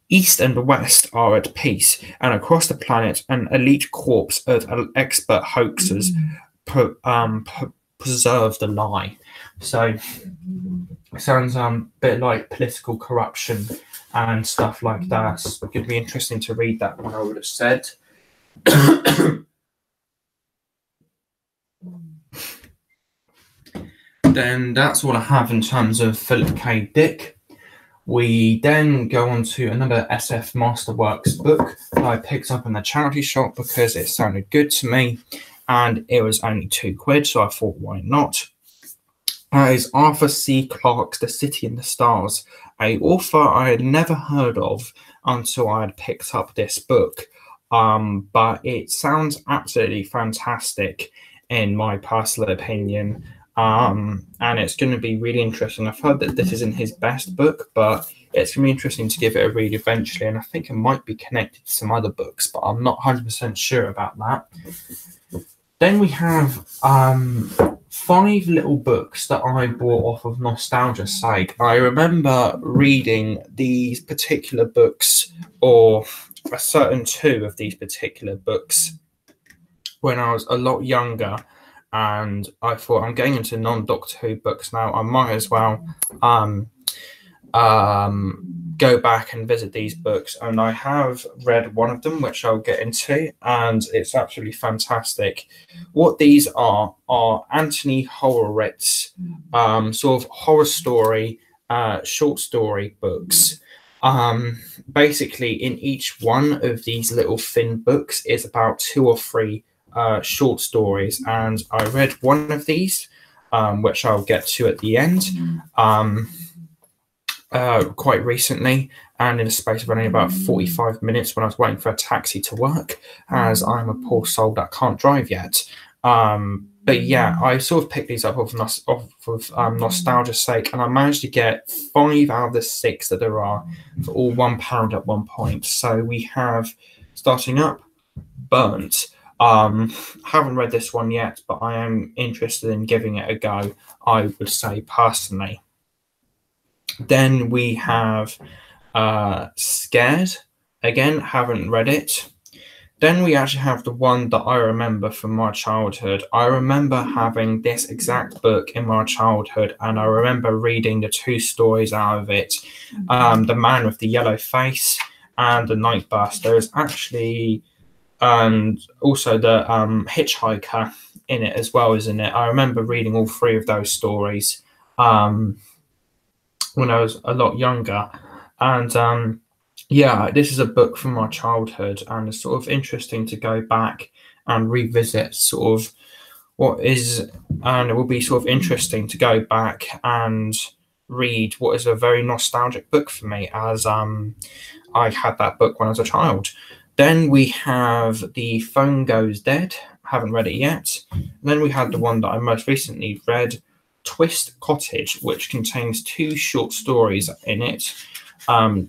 East and West are at peace, and across the planet, an elite corps of expert hoaxers preserve the lie. So it sounds a bit like political corruption and stuff like that. It's going to be interesting to read that one, I would have said. Then that's all I have in terms of Philip K. Dick. We then go on to another SF Masterworks book that I picked up in the charity shop because it sounded good to me, and it was only £2, so I thought, why not? That is Arthur C. Clarke's The City and the Stars, an author I had never heard of until I had picked up this book. But it sounds absolutely fantastic in my personal opinion. and it's going to be really interesting. I've heard that this isn't his best book, but it's going to be interesting to give it a read eventually, and I think it might be connected to some other books, but I'm not 100% sure about that. Then we have 5 little books that I bought off of nostalgia's sake. I remember reading these particular books, or a certain 2 of these particular books, when I was a lot younger, and I thought, I'm getting into non-Doctor Who books now, I might as well go back and visit these books, and I have read one of them, which I'll get into, and it's absolutely fantastic. What these are Anthony Horowitz sort of horror story, short story books. Basically, in each one of these little thin books is about 2 or 3 short stories, and I read one of these, which I'll get to at the end. Quite recently, and in a space of only about 45 minutes when I was waiting for a taxi to work, as I'm a poor soul that can't drive yet. But yeah, I sort of picked these up off of nostalgia's sake, and I managed to get 5 out of the 6 that there are for all £1 at one point. So we have, starting up, Burnt. Haven't read this one yet, but I am interested in giving it a go, I would say, personally. Then we have Scared. Again, haven't read it. Then we actually have the one that I remember from my childhood. I remember having this exact book in my childhood, and I remember reading the 2 stories out of it. The Man with the Yellow Face and The Nightburst. There's actually, and also the Hitchhiker in it as well, isn't it? I remember reading all 3 of those stories when I was a lot younger, and yeah, this is a book from my childhood, and it's sort of interesting to go back and revisit sort of what is, and it will be sort of interesting to go back and read what is a very nostalgic book for me, as I had that book when I was a child. Then we have The Phone Goes Dead. Haven't read it yet. Then we had the one that I most recently read, Twist Cottage, which contains 2 short stories in it,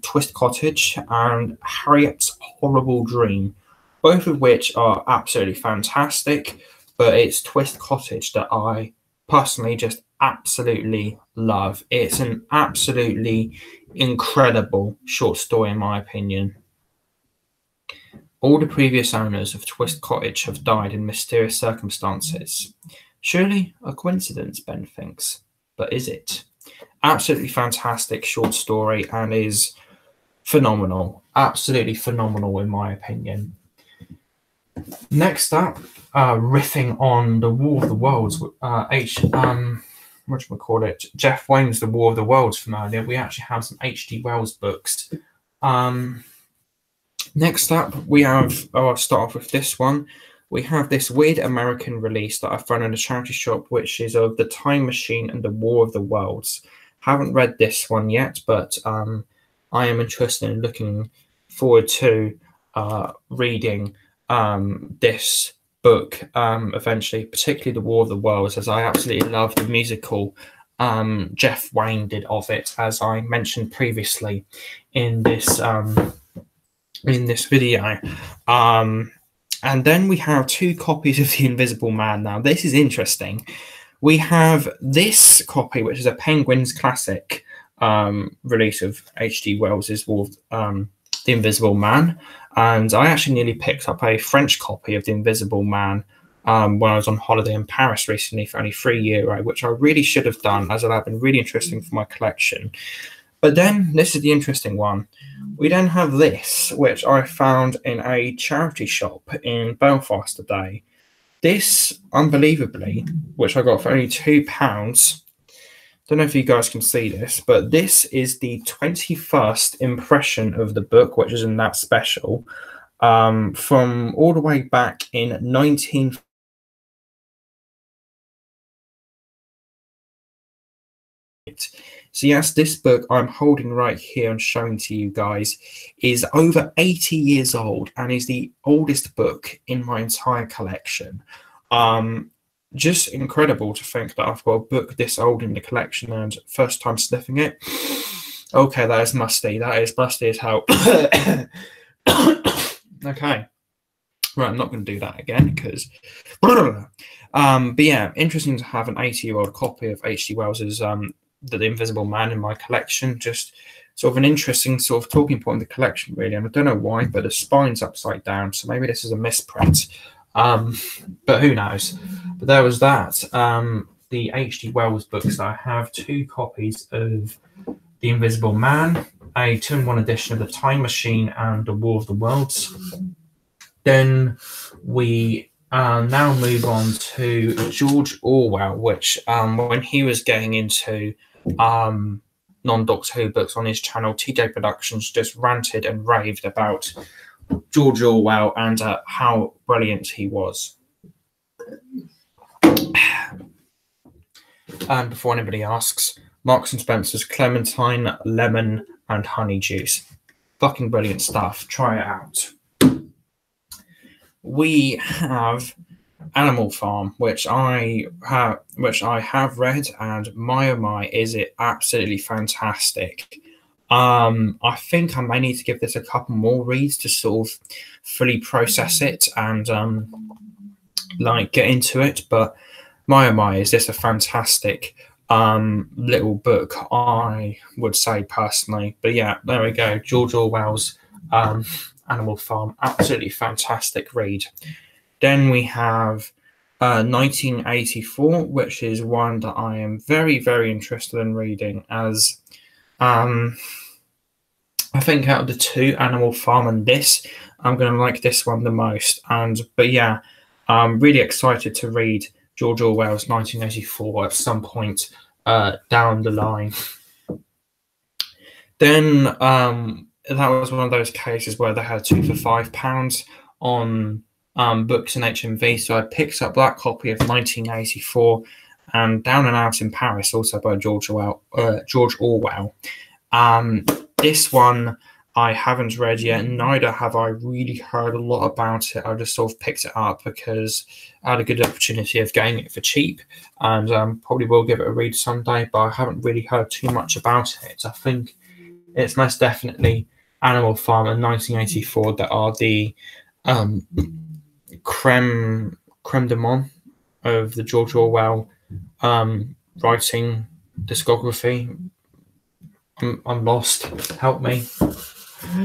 Twist Cottage and Harriet's Horrible Dream, both of which are absolutely fantastic, but it's Twist Cottage that I personally just absolutely love. It's an absolutely incredible short story, in my opinion. All the previous owners of Twist Cottage have died in mysterious circumstances. Surely a coincidence, Ben thinks, but is it? Absolutely fantastic short story, and is phenomenal. Absolutely phenomenal, in my opinion. Next up, riffing on the War of the Worlds, Jeff Wayne's The War of the Worlds from earlier. We actually have some H.G. Wells books. Next up, we have, I'll start off with this one. We have this weird American release that I found in a charity shop, which is of The Time Machine and the War of the Worlds. Haven't read this one yet, but I am interested in looking forward to reading this book eventually, particularly The War of the Worlds, as I absolutely love the musical Jeff Wayne did of it, as I mentioned previously in this video. And then we have 2 copies of The Invisible Man. Now, this is interesting. We have this copy, which is a Penguins classic release of H.G. Wells's The Invisible Man. And I actually nearly picked up a French copy of The Invisible Man when I was on holiday in Paris recently for only €3, which I really should have done, as it had been really interesting for my collection. But then, this is the interesting one. We then have this, which I found in a charity shop in Belfast today. This, unbelievably, which I got for only £2, don't know if you guys can see this, but this is the 21st impression of the book, which is in that special, from all the way back in 19... So yes, this book I'm holding right here and showing to you guys is over 80 years old and is the oldest book in my entire collection. just incredible to think that I've got a book this old in the collection and first time sniffing it. Okay, that is musty. That is musty as hell. Okay. Right, I'm not going to do that again because... But yeah, interesting to have an 80-year-old copy of H.G. Wells's The Invisible Man in my collection. Just sort of an interesting sort of talking point in the collection, really. And I don't know why, but the spine's upside down, so maybe this is a misprint. But who knows? But there was that. The H.G. Wells books. I have 2 copies of The Invisible Man, a 2-in-1 edition of The Time Machine and The War of the Worlds. Then we now move on to George Orwell, which when he was getting into non-Doctor Who books on his channel, TJ Productions just ranted and raved about George Orwell and how brilliant he was. And before anybody asks, Marks and Spencer's Clementine, Lemon and Honey Juice. Fucking brilliant stuff. Try it out. We have Animal Farm, which I have read, and my oh my, is it absolutely fantastic. I think I may need to give this a couple more reads to sort of fully process it and like get into it, but my oh my, is this a fantastic little book, I would say personally. But yeah, there we go. George Orwell's Animal Farm, absolutely fantastic read. Then we have 1984, which is one that I am very, very interested in reading, as I think out of the 2, Animal Farm and this, I'm going to like this one the most. But yeah, I'm really excited to read George Orwell's 1984 at some point down the line. Then that was one of those cases where they had 2 for £5 on books in HMV, so I picked up that copy of 1984 and Down and Out in Paris, also by George Orwell. This one I haven't read yet, neither have I really heard a lot about it. I just sort of picked it up because I had a good opportunity of getting it for cheap, and probably will give it a read someday, but I haven't really heard too much about it. I think it's most definitely Animal Farm and 1984 that are the creme de monde of the George Orwell writing discography. I'm lost. Help me.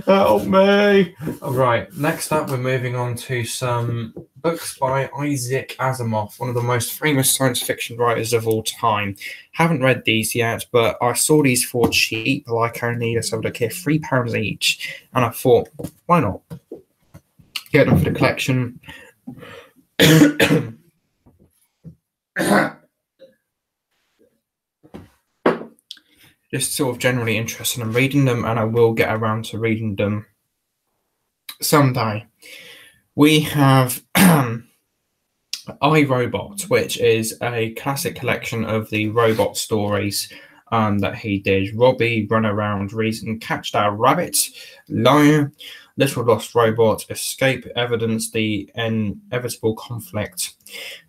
Help me. All right. Next up, we're moving on to some books by Isaac Asimov, one of the most famous science fiction writers of all time. Haven't read these yet, but I saw these for cheap, like only, let's have a look here, £3 each. And I thought, why not? Get them for the collection. Just sort of generally interested in reading them, and I will get around to reading them someday. We have I, Robot, which is a classic collection of the robot stories that he did. Robbie, Run Around, Reason, Catch That Rabbit, Lion, Little Lost Robot, Escape, Evidence, The Inevitable Conflict.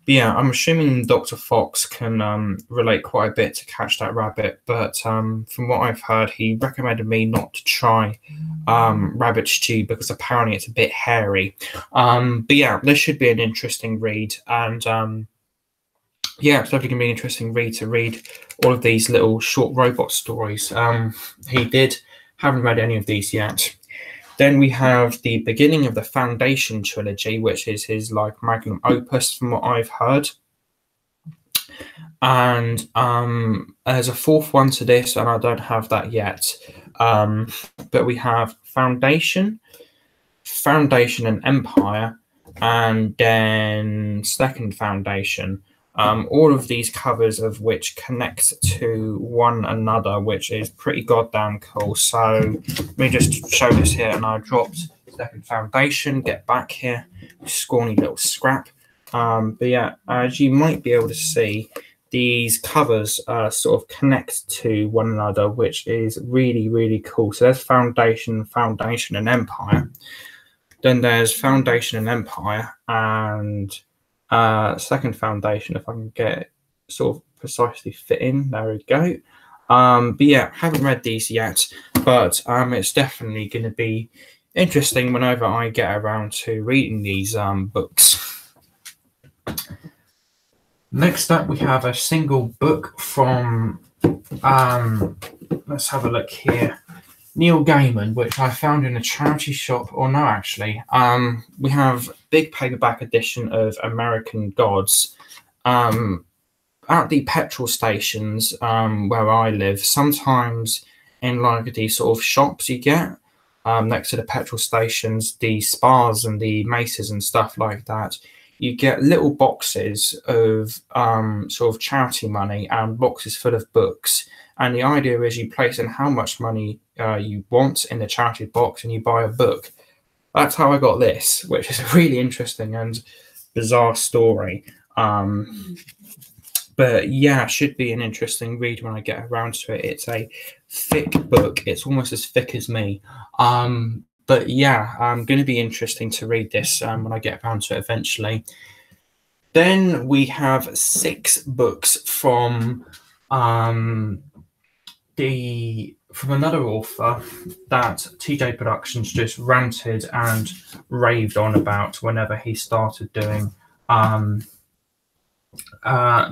But yeah, I'm assuming Dr. Fox can relate quite a bit to Catch That Rabbit, but from what I've heard, he recommended me not to try Rabbit Stew because apparently it's a bit hairy. But yeah, this should be an interesting read, and yeah, it's definitely going to be an interesting read to read all of these little short robot stories. He did. Haven't read any of these yet. Then we have the beginning of the Foundation trilogy, which is his like magnum opus from what I've heard. And there's a 4th one to this, and I don't have that yet. But we have Foundation and Empire, and then Second Foundation. All of these covers of which connect to one another, which is pretty goddamn cool. So let me just show this here, and I dropped Second Foundation, get back here, scrawny little scrap. But yeah, as you might be able to see, these covers sort of connect to one another, which is really, really cool. So there's Foundation, and Empire. Then there's Foundation and Empire, and Second foundation, if I can get it sort of precisely fit in. There we go. But yeah, haven't read these yet, but it's definitely going to be interesting whenever I get around to reading these books. Next up, we have a single book from, let's have a look here, Neil Gaiman, which I found in a charity shop, or no, actually. We have big paperback edition of American Gods. At the petrol stations where I live, sometimes in like these sort of shops you get next to the petrol stations, the Spars and the Maces and stuff like that, you get little boxes of sort of charity money and boxes full of books. And the idea is you place in how much money you want in the charity box and you buy a book. That's how I got this, which is a really interesting and bizarre story. But yeah, should be an interesting read when I get around to it. It's a thick book. It's almost as thick as me. But yeah, going to be interesting to read this when I get around to it eventually. Then we have 6 books from another author that TJ Productions just ranted and raved on about whenever he started doing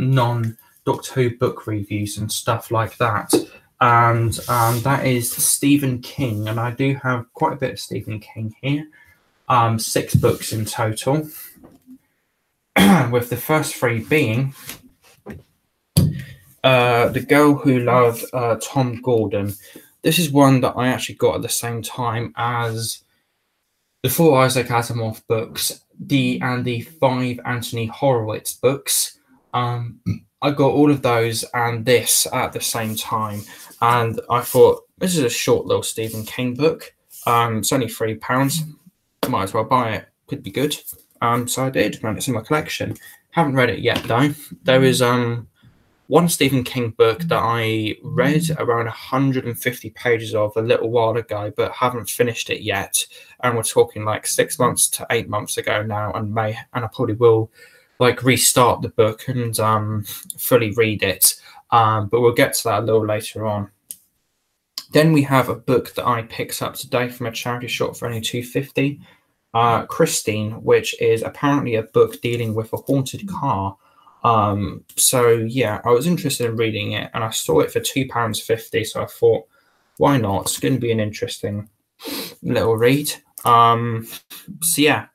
non-Doctor Who book reviews and stuff like that. And that is Stephen King. And I do have quite a bit of Stephen King here. 6 books in total. With the first 3 being The Girl Who Loved Tom Gordon. This is one that I actually got at the same time as the 4 Isaac Asimov books, the 5 Anthony Horowitz books. I got all of those and this at the same time, and I thought this is a short little Stephen King book. It's only £3. Might as well buy it. Could be good. So I did, and it's in my collection. Haven't read it yet though. There is one Stephen King book that I read around 150 pages of a little while ago, but haven't finished it yet. And we're talking like 6 months to 8 months ago now, and I probably will like restart the book and fully read it. But we'll get to that a little later on. Then we have a book that I picked up today from a charity shop for only £2.50. Christine, which is apparently a book dealing with a haunted car. So yeah, I was interested in reading it, and I saw it for £2.50. So I thought, why not? It's going to be an interesting little read. So yeah,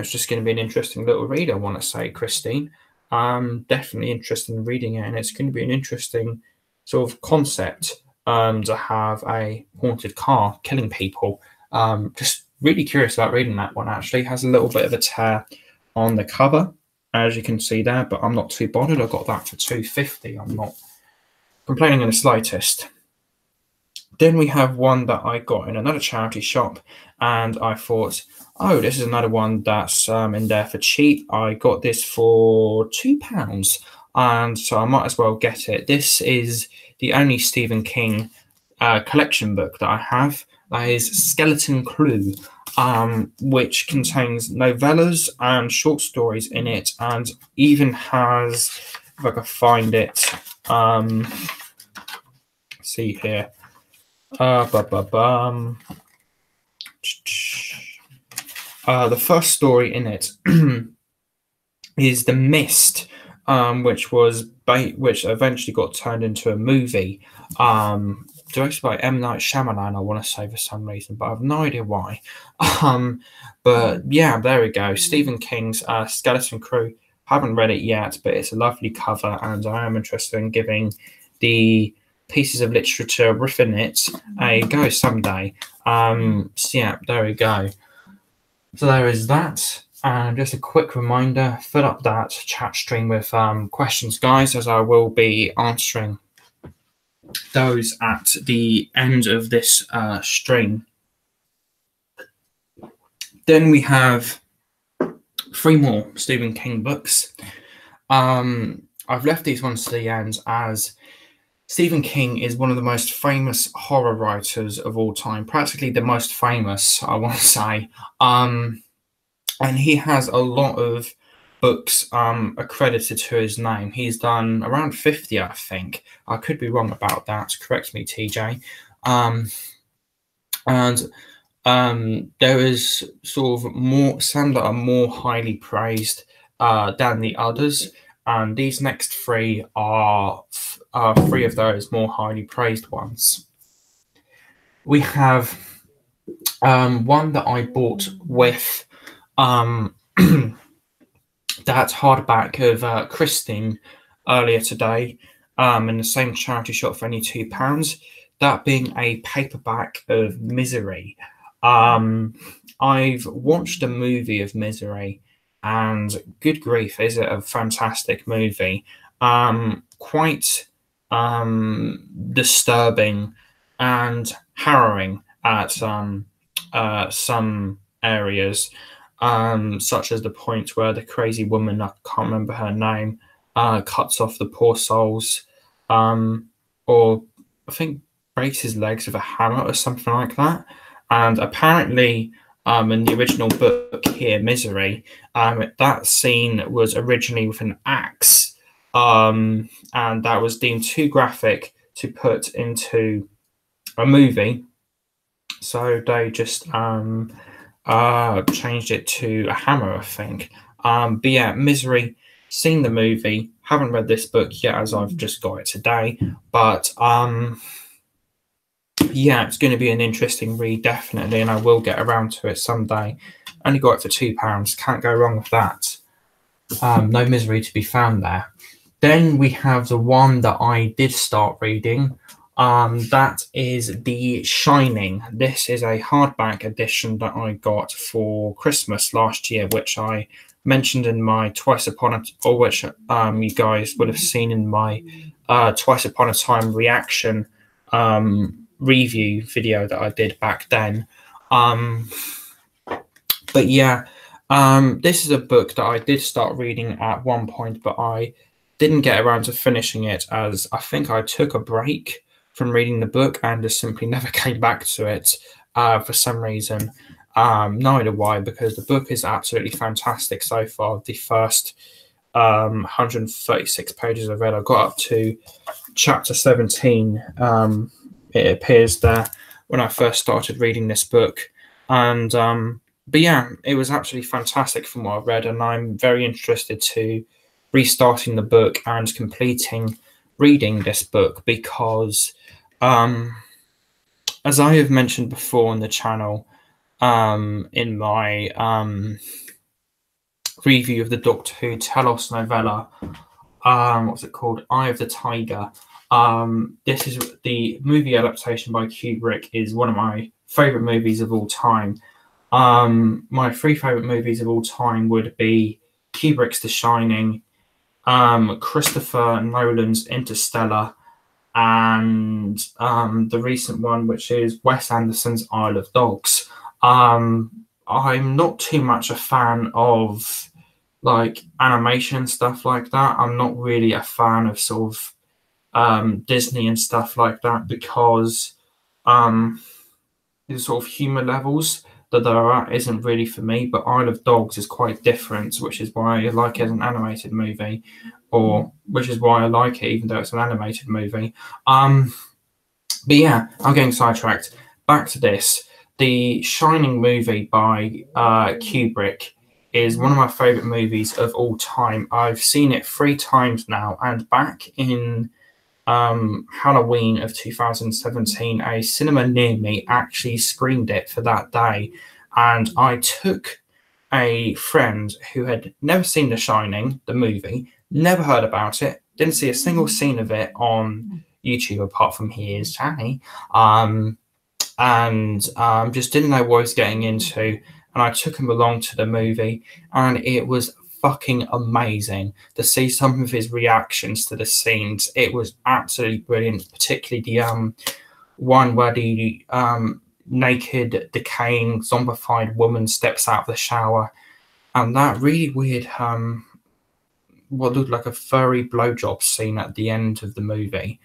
it's just going to be an interesting little read. I want to say, Christine. Definitely interested in reading it, and it's going to be an interesting sort of concept to have a haunted car killing people. Just really curious about reading that one. Actually, it has a little bit of a tear on the cover, as you can see there, but I'm not too bothered. I got that for £2.50. I'm not complaining in the slightest. Then we have one that I got in another charity shop, and I thought, oh, this is another one that's in there for cheap. I got this for £2, and so I might as well get it. This is the only Stephen King collection book that I have. That is Skeleton Crew, which contains novellas and short stories in it, and even has, if I can find it, see here. The first story in it is The Mist, which eventually got turned into a movie, directed by M. Night Shyamalan, I want to say, for some reason, but I have no idea why. But yeah, there we go. Stephen King's Skeleton Crew. Haven't read it yet, but it's a lovely cover, and I am interested in giving the pieces of literature within it a go someday. So yeah, there we go. So there is that. And just a quick reminder, fill up that chat stream with questions, guys, as I will be answering those at the end of this stream. Then we have 3 more Stephen King books. I've left these ones to the end as Stephen King is one of the most famous horror writers of all time, practically the most famous, I want to say. and he has a lot of books accredited to his name. He's done around 50, I think. I could be wrong about that. Correct me, TJ. And there is sort of some that are more highly praised than the others, and these next three are three of those more highly praised ones. We have one that I bought with that hardback of Christine earlier today in the same charity shop for only £2. That being a paperback of Misery. I've watched a movie of Misery, and good grief, is it a fantastic movie? Quite disturbing and harrowing at some areas, such as the point where the crazy woman, I can't remember her name, cuts off the poor soul's, or I think breaks his legs with a hammer or something like that. And apparently, in the original book here, Misery, that scene was originally with an axe, and that was deemed too graphic to put into a movie. So they just changed it to a hammer, I think. But yeah, Misery, seen the movie, haven't read this book yet as I've just got it today, but yeah, it's going to be an interesting read, definitely, and I will get around to it someday. Only got it for £2, can't go wrong with that. No misery to be found there. Then we have the one that I did start reading. That is The Shining. This is a hardback edition that I got for Christmas last year, which I mentioned in my Twice Upon a Time, or which you guys would have seen in my Twice Upon a Time reaction review video that I did back then. But yeah, this is a book that I did start reading at one point, but I didn't get around to finishing it, as I think I took a break from reading the book and just simply never came back to it for some reason. No idea why, because the book is absolutely fantastic so far. The first 136 pages I've read, I got up to chapter 17. It appears there when I first started reading this book. And but yeah, it was absolutely fantastic from what I've read, and I'm very interested to restarting the book and completing reading this book, because as I have mentioned before on the channel, in my review of the Doctor Who Telos novella, what's it called, Eye of the Tiger, this is the movie adaptation by Kubrick, is one of my favorite movies of all time. My three favorite movies of all time would be Kubrick's The Shining, Christopher Nolan's Interstellar, and the recent one, which is Wes Anderson's Isle of Dogs. I'm not too much a fan of like animation stuff like that. I'm not really a fan of sort of Disney and stuff like that, because the sort of humor levels that there are isn't really for me. But Isle of Dogs is quite different, which is why I like it as an animated movie, or which is why I like it even though it's an animated movie. But yeah, I'm getting sidetracked. Back to this. The Shining movie by Kubrick is one of my favorite movies of all time. I've seen it 3 times now, and back in Halloween of 2017, a cinema near me actually screened it for that day, and I took a friend who had never seen The Shining, the movie, never heard about it, didn't see a single scene of it on YouTube apart from Here's Johnny, and just didn't know what I was getting into, and I took him along to the movie, and it was fucking amazing to see some of his reactions to the scenes. It was absolutely brilliant, particularly the one where the naked, decaying, zombified woman steps out of the shower, and that really weird what looked like a furry blowjob scene at the end of the movie.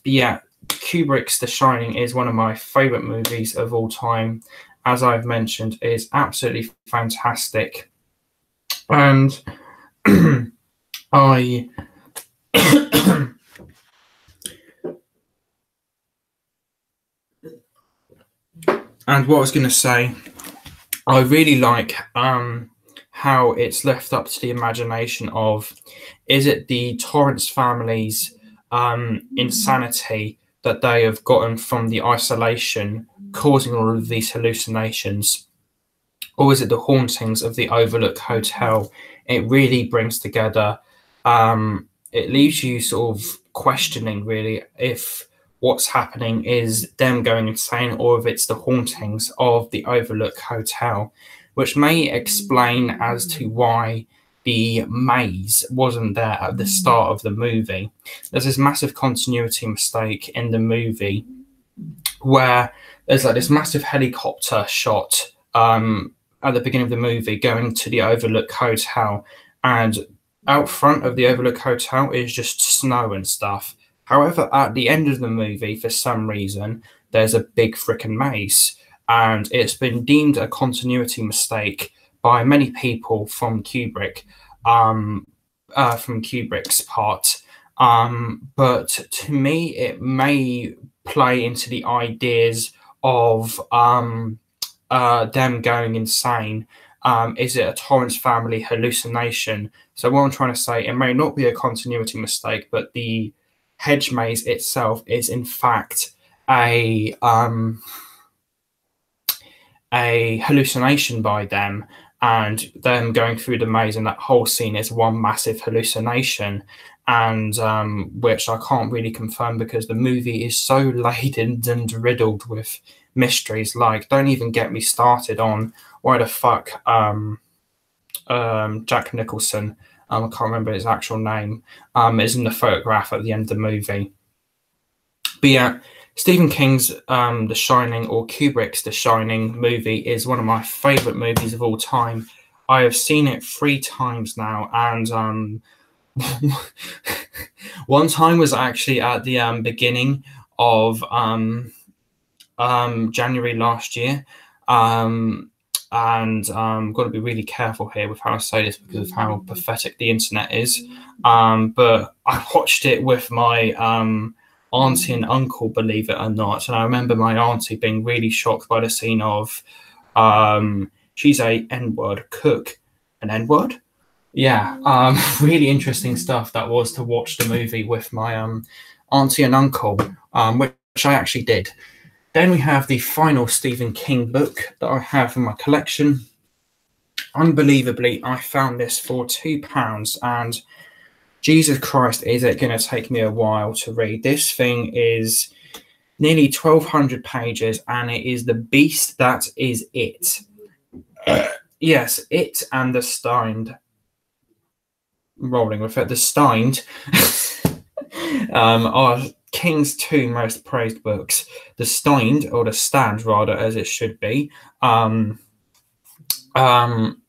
Yeah, Kubrick's The Shining is one of my favorite movies of all time, as I've mentioned, is absolutely fantastic. And I and what I was going to say, I really like how it's left up to the imagination of, is it the Torrance family's insanity that they have gotten from the isolation causing all of these hallucinations, or is it the hauntings of the Overlook Hotel? It really brings together, it leaves you sort of questioning really if what's happening is them going insane or if it's the hauntings of the Overlook Hotel, which may explain as to why the maze wasn't there at the start of the movie. There's this massive continuity mistake in the movie where there's like this massive helicopter shot at the beginning of the movie going to the Overlook Hotel, and out front of the Overlook Hotel is just snow and stuff. However, at the end of the movie, for some reason, there's a big frickin' maze, and it's been deemed a continuity mistake by many people from Kubrick, from Kubrick's part. But to me, it may play into the ideas of them going insane. Is it a Torrance family hallucination? So what I'm trying to say, it may not be a continuity mistake, but the hedge maze itself is in fact a hallucination by them, and them going through the maze and that whole scene is one massive hallucination, and which I can't really confirm because the movie is so laden and riddled with mysteries. Like, don't even get me started on why the fuck Jack Nicholson, I can't remember his actual name, is in the photograph at the end of the movie. But yeah, Stephen King's The Shining, or Kubrick's The Shining movie, is one of my favourite movies of all time. I have seen it 3 times now, and one time was actually at the beginning of January last year. And got to be really careful here with how I say this because of how pathetic the internet is. But I watched it with my auntie and uncle, believe it or not. And I remember my auntie being really shocked by the scene of she's a N-word cook. An N-word? Yeah, really interesting stuff that was to watch the movie with my auntie and uncle, which I actually did. Then we have the final Stephen King book that I have in my collection. Unbelievably, I found this for £2, and Jesus Christ, is it going to take me a while to read. This thing is nearly 1,200 pages, and it is The Beast That Is It. Yes, It and The Stined. Rolling with it. The Stined are King's 2 most praised books. The Stined, or The Stand rather, as it should be, it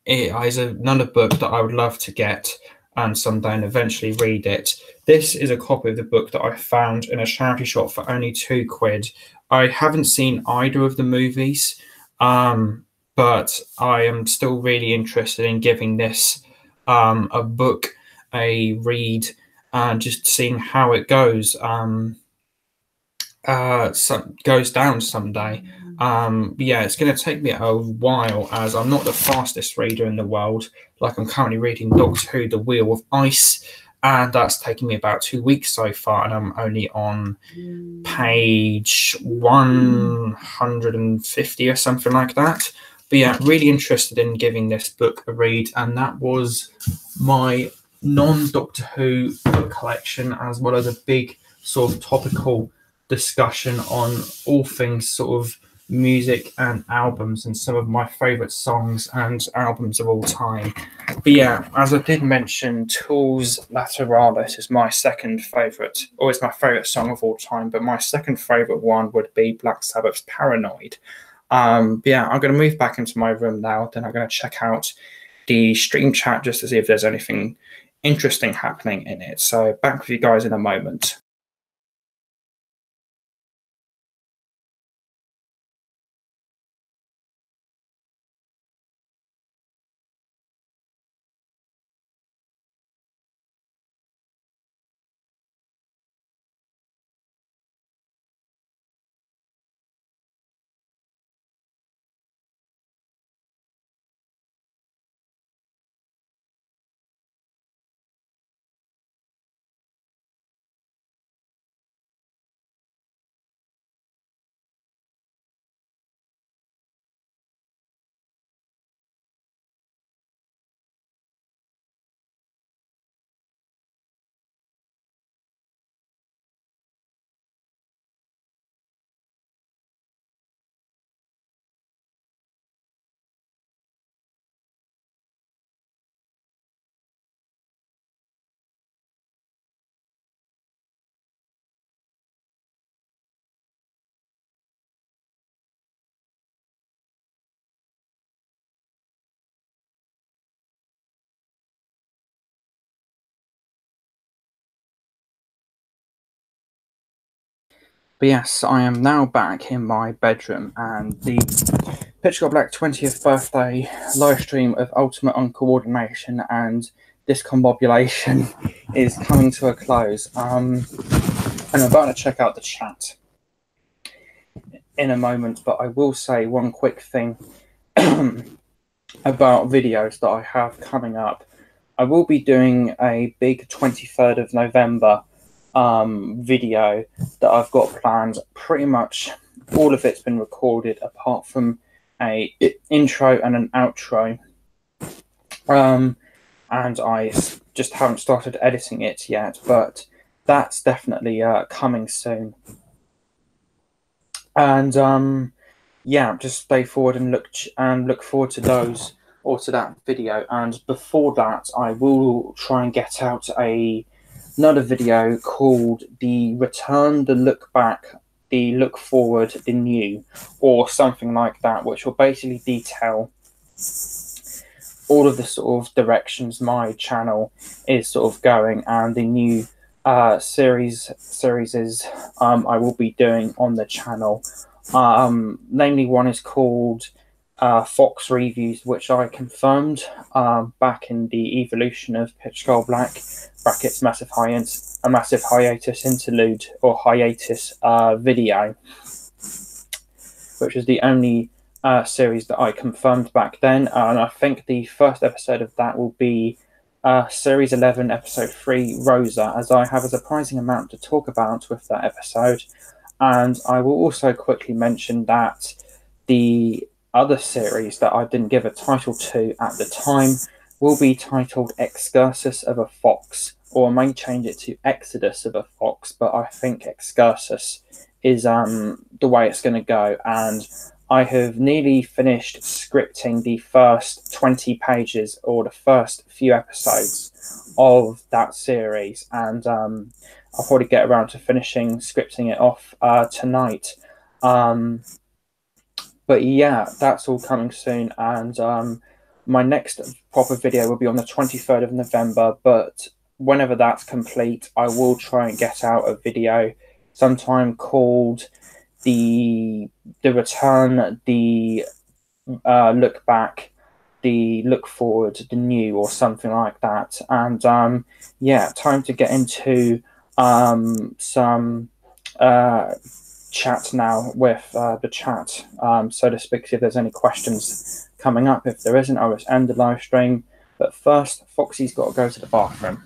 is another book that I would love to get and someday and eventually read it. This is a copy of the book that I found in a charity shop for only £2. I haven't seen either of the movies, but I am still really interested in giving this a book a read and just seeing how it goes goes down someday. Yeah, it's going to take me a while as I'm not the fastest reader in the world. Like, I'm currently reading Doctor Who The Wheel of Ice, and that's taken me about 2 weeks so far, and I'm only on page 150 or something like that. But yeah, really interested in giving this book a read, and that was my non-Doctor Who book collection, as well as a big sort of topical discussion on all things sort of music and albums and some of my favorite songs and albums of all time. But yeah, as I did mention, Tool's Lateralis is my second favorite, or it's my favorite song of all time, but my second favorite one would be Black Sabbath's Paranoid. But yeah, I'm going to move back into my room now. Then I'm going to check out the stream chat just to see if there's anything interesting happening in it. So back with you guys in a moment. But yes, I am now back in my bedroom, and the PitchSkullBlack 20th birthday live stream of Ultimate Uncoordination and Discombobulation is coming to a close. And I'm about to check out the chat in a moment, but I will say one quick thing about videos that I have coming up. I will be doing a big 23rd of November video that I've got planned. Pretty much all of it's been recorded apart from a intro and an outro. And I just haven't started editing it yet, but that's definitely coming soon. And yeah, just stay forward and look forward to those or to that video. And before that, I will try and get out another video called The Return, The Look Back, The Look Forward, The New, or something like that, which will basically detail all of the sort of directions my channel is sort of going, and the new series I will be doing on the channel. Namely, one is called Fox Reviews, which I confirmed back in the evolution of PitchSkullBlack brackets massive hiatus interlude or hiatus video, which is the only series that I confirmed back then. And I think the first episode of that will be Series 11, Episode 3, Rosa, as I have a surprising amount to talk about with that episode. And I will also quickly mention that the other series that I didn't give a title to at the time will be titled Excursus of a Fox, or I may change it to Exodus of a Fox, but I think Excursus is the way it's going to go. And I have nearly finished scripting the first 20 pages or the first few episodes of that series, and I'll probably get around to finishing scripting it off tonight. But yeah, that's all coming soon, and my next proper video will be on the 23rd of November, but whenever that's complete, I will try and get out a video sometime called the Return, the Look Back, the Look Forward, the New, or something like that. And yeah, time to get into some chat now with the chat, so to speak. If there's any questions coming up, if there isn't, I'll just end the live stream. But first, Foxy's got to go to the bathroom.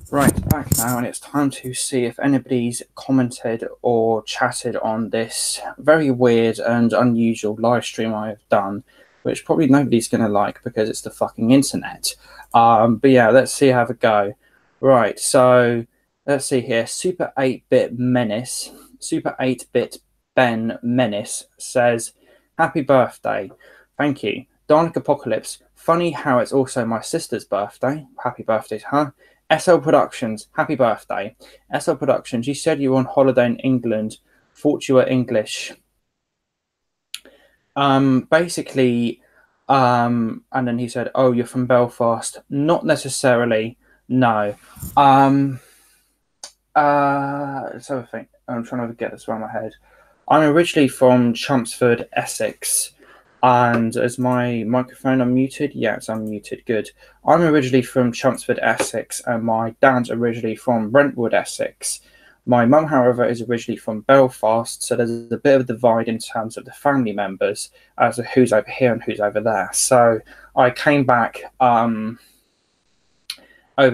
Right, back now, and it's time to see if anybody's commented or chatted on this very weird and unusual live stream I have done, which probably nobody's going to like because it's the fucking internet. But yeah, let's see how it go. Right, so let's see here. Super 8-bit Menace, Super 8-bit Ben Menace says, "Happy birthday." Thank you. Dark Apocalypse, funny how it's also my sister's birthday. Happy birthday to her. SL Productions, happy birthday. SL Productions, you said you were on holiday in England. Thought you were English. Basically, and then he said, "Oh, you're from Belfast." Not necessarily. No. Let's have a think. I'm trying to get this around my head. I'm originally from Chelmsford, Essex. And is my microphone unmuted? Yes, I'm muted. Good. I'm originally from Chelmsford, Essex, and my dad's originally from Brentwood, Essex. My mum, however, is originally from Belfast, so there's a bit of a divide in terms of the family members as to who's over here and who's over there. So I came back over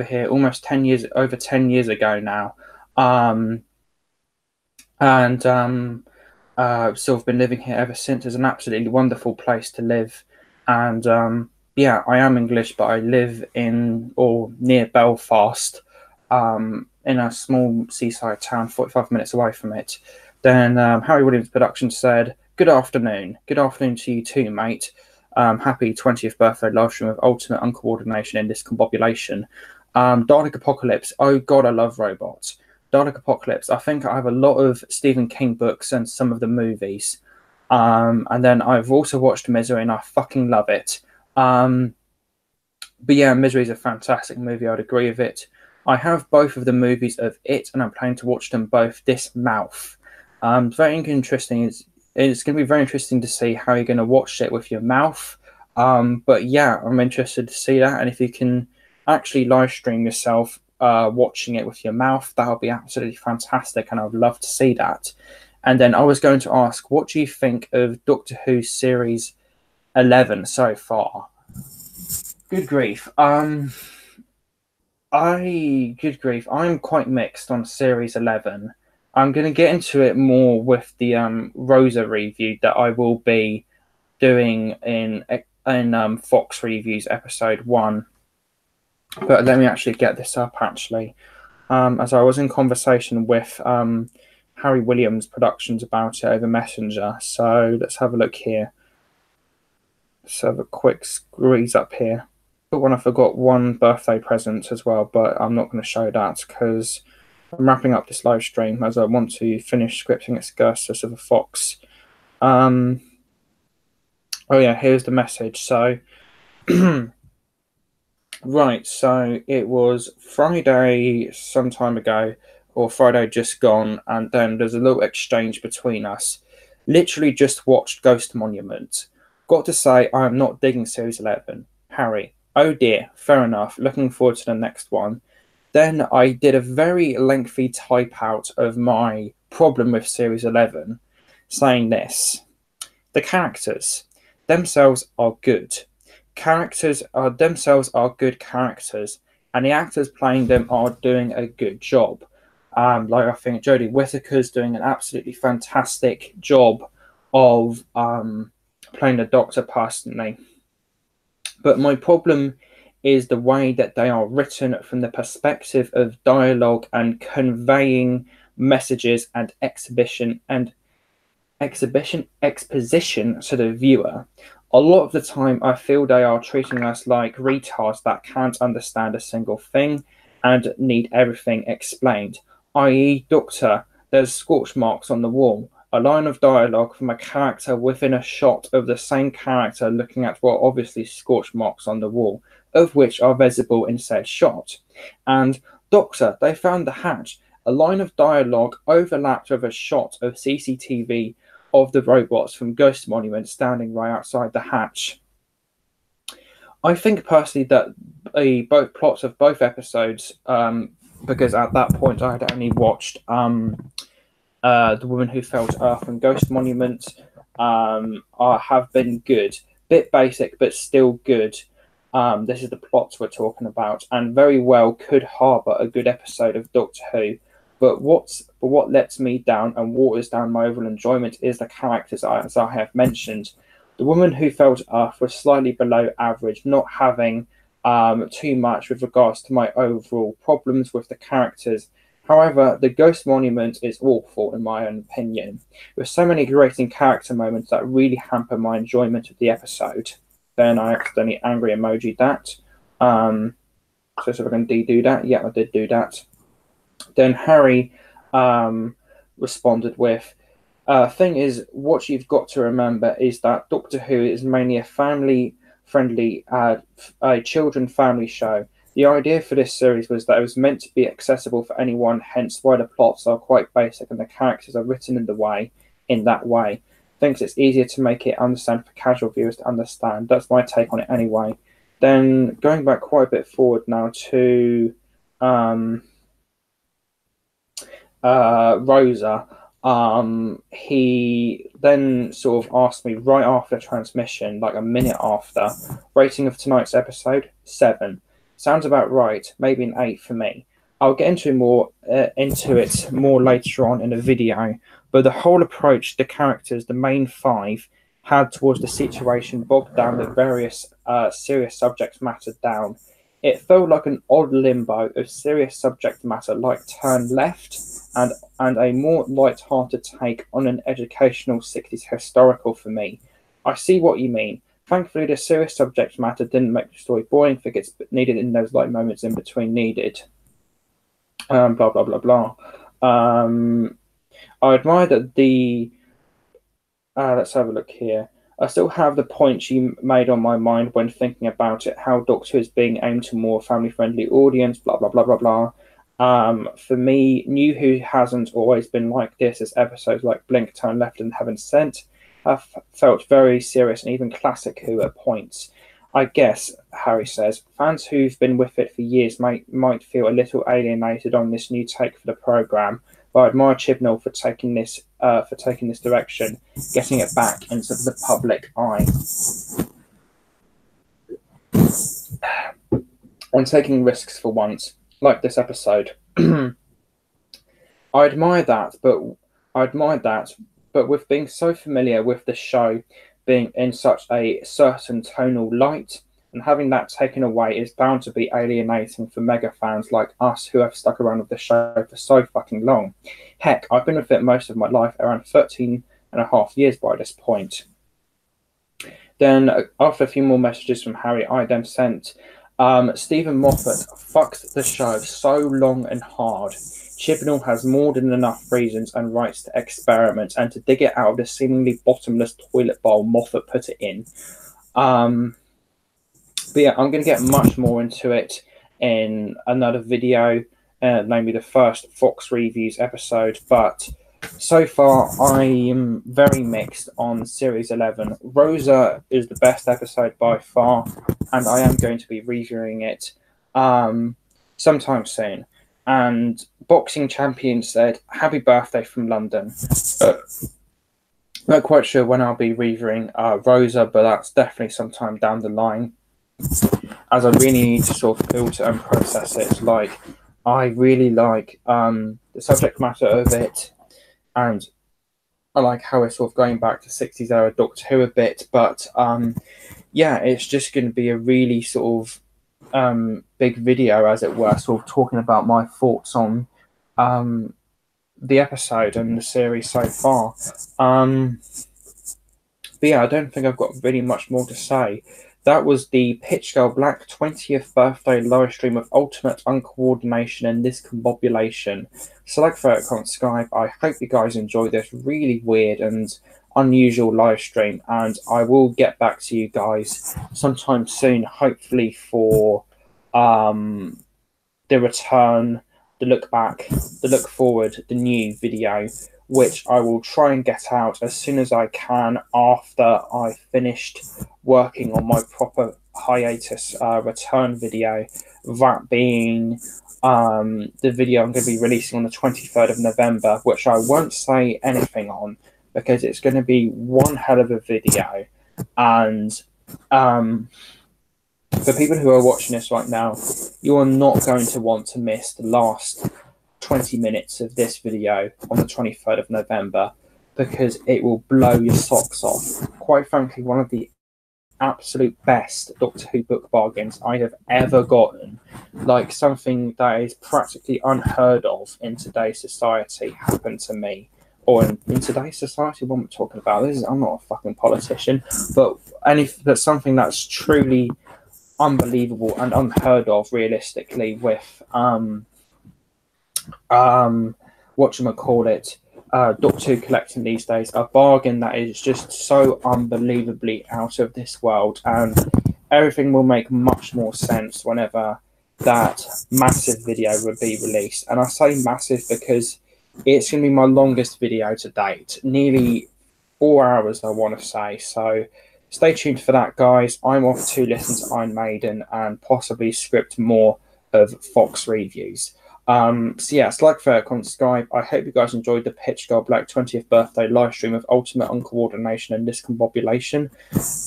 here almost 10 years, over 10 years ago now. So I've been living here ever since. It's an absolutely wonderful place to live. And yeah, I am English, but I live in or near Belfast, in a small seaside town, 45 minutes away from it. Then Harry Williams Production said, Good afternoon. Good afternoon to you too, mate. Happy 20th birthday live stream of ultimate uncoordination in discombobulation. Dalek Apocalypse. Oh God, I love robots. Dalek Apocalypse. I think I have a lot of Stephen King books and some of the movies. And then I've also watched Misery and I fucking love it. But yeah, Misery is a fantastic movie. I'd agree with it. I have both of the movies of it and I'm planning to watch them both this mouth. Very interesting. It's going to be very interesting to see how you're going to watch it with your mouth. But yeah, I'm interested to see that. And if you can actually live stream yourself watching it with your mouth, that would be absolutely fantastic, and I would love to see that. And then I was going to ask, what do you think of Doctor Who series 11 so far? Good grief. Good grief. I'm quite mixed on series 11. I'm going to get into it more with the Rosa review that I will be doing in Fox Reviews episode 1. But let me actually get this up, actually. As I was in conversation with Harry Williams Productions about it over Messenger. So let's have a look here. Let's have a quick squeeze up here. But when I forgot one birthday present as well, but I'm not going to show that because I'm wrapping up this live stream as I want to finish scripting Excursus of the Fox. Oh yeah, here's the message. So right, so it was Friday some time ago, or Friday just gone, and then there's a little exchange between us. Literally just watched Ghost Monument. Got to say, I am not digging Series 11. Harry, oh dear, fair enough. Looking forward to the next one. Then I did a very lengthy type out of my problem with Series 11, saying this. The characters themselves are good. Characters are themselves are good characters, and the actors playing them are doing a good job. Like I think Jodie Whittaker's doing an absolutely fantastic job of playing the Doctor personally. But my problem is the way that they are written from the perspective of dialogue and conveying messages and exposition to the viewer. A lot of the time, I feel they are treating us like retards that can't understand a single thing and need everything explained. I.e., Doctor, there's scorch marks on the wall. A line of dialogue from a character within a shot of the same character looking at what obviously scorch marks on the wall, of which are visible in said shot. And Doctor, they found the hatch. A line of dialogue overlapped with a shot of CCTV of the robots from Ghost Monument standing right outside the hatch. I think personally that both plots of both episodes, because at that point I had only watched The Woman Who Fell to Earth and Ghost Monument, have been good. Bit basic, but still good. This is the plots we're talking about, and very well could harbour a good episode of Doctor Who. But what lets me down and waters down my overall enjoyment is the characters, as I have mentioned. The Woman Who Fell to Earth was slightly below average, not having too much with regards to my overall problems with the characters. However, the Ghost Monument is awful in my own opinion, with so many grating character moments that really hamper my enjoyment of the episode. Then I accidentally angry emoji that. So if I can do that, yeah, I did do that. Then Harry responded with, thing is, what you've got to remember is that Doctor Who is mainly a family-friendly, a children family show. The idea for this series was that it was meant to be accessible for anyone, hence why the plots are quite basic and the characters are written in that way. Thinks it's easier to make it understand for casual viewers to understand. That's my take on it anyway. Then going back quite a bit forward now to Rosa, he then sort of asked me right after transmission, like a minute after, rating of tonight's episode, 7. Sounds about right, maybe an 8 for me. I'll get into it more later on in the video, but the whole approach the characters, the main 5, had towards the situation bogged down the various serious subject matter down. It felt like an odd limbo of serious subject matter like Turn Left and a more light-hearted take on an educational 60s historical for me. I see what you mean. Thankfully, the serious subject matter didn't make the story boring if it gets needed in those light moments in between needed. Blah, blah, blah, blah. I admire that the... let's have a look here. I still have the point you made on my mind when thinking about it, how Doctor Who is being aimed to a more family-friendly audience, blah, blah, blah, blah, blah. For me, New Who hasn't always been like this, as episodes like Blink, Turn Left and Heaven Sent have felt very serious and even classic Who at points. I guess, Harry says, fans who've been with it for years might feel a little alienated on this new take for the programme, but I admire Chibnall for taking this direction, getting it back into the public eye, and taking risks for once, like this episode. I admire that, but with being so familiar with the show being in such a certain tonal light, and having that taken away is bound to be alienating for mega fans like us who have stuck around with the show for so fucking long. Heck, I've been with it most of my life, around 13 and a half years by this point. Then, after a few more messages from Harry, I then sent, Stephen Moffat fucked the show so long and hard. Chibnall has more than enough reasons and rights to experiment and to dig it out of the seemingly bottomless toilet bowl Moffat put it in. But yeah, I'm going to get much more into it in another video, namely the first Fox Reviews episode. But so far, I am very mixed on Series 11. Rosa is the best episode by far, and I am going to be reviewing it sometime soon. And Boxing Champion said, happy birthday from London. Not quite sure when I'll be reviewing Rosa, but that's definitely sometime down the line, as I really need to sort of filter and process it. Like, I really like the subject matter of it, and I like how it's sort of going back to 60s era Doctor Who a bit, but yeah, it's just going to be a really sort of big video, as it were, sort of talking about my thoughts on the episode and the series so far. But yeah, I don't think I've got really much more to say. That was the PitchSkullBlack 20th birthday live stream of ultimate uncoordination and discombobulation. Select photo on Skype. I hope you guys enjoyed this really weird and unusual live stream, and I will get back to you guys sometime soon, hopefully for the return, the look back, the look forward, the new video, which I will try and get out as soon as I can after I finished working on my proper hiatus return video, that being the video I'm going to be releasing on the 23rd of November, which I won't say anything on because it's going to be one hell of a video. And for people who are watching this right now, you are not going to want to miss the last 20 minutes of this video on the 23rd of November, because it will blow your socks off. Quite frankly, one of the absolute best Doctor Who book bargains I have ever gotten. Like, something that is practically unheard of in today's society happened to me. Or in today's society, what am I talking about? I'm not a fucking politician, but something that's truly unbelievable and unheard of realistically with whatchamacallit, Doctor Who collecting these days, a bargain that is just so unbelievably out of this world, and everything will make much more sense whenever that massive video would be released. And I say massive because it's going to be my longest video to date, nearly 4 hours, I want to say. So stay tuned for that, guys. I'm off to listen to Iron Maiden and possibly script more of Fox reviews. So yeah, it's like, fair, comment, subscribe. I hope you guys enjoyed the PitchSkullBlack 20th birthday live stream of ultimate uncoordination and discombobulation,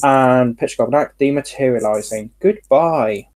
and PitchSkullBlack dematerializing. Goodbye.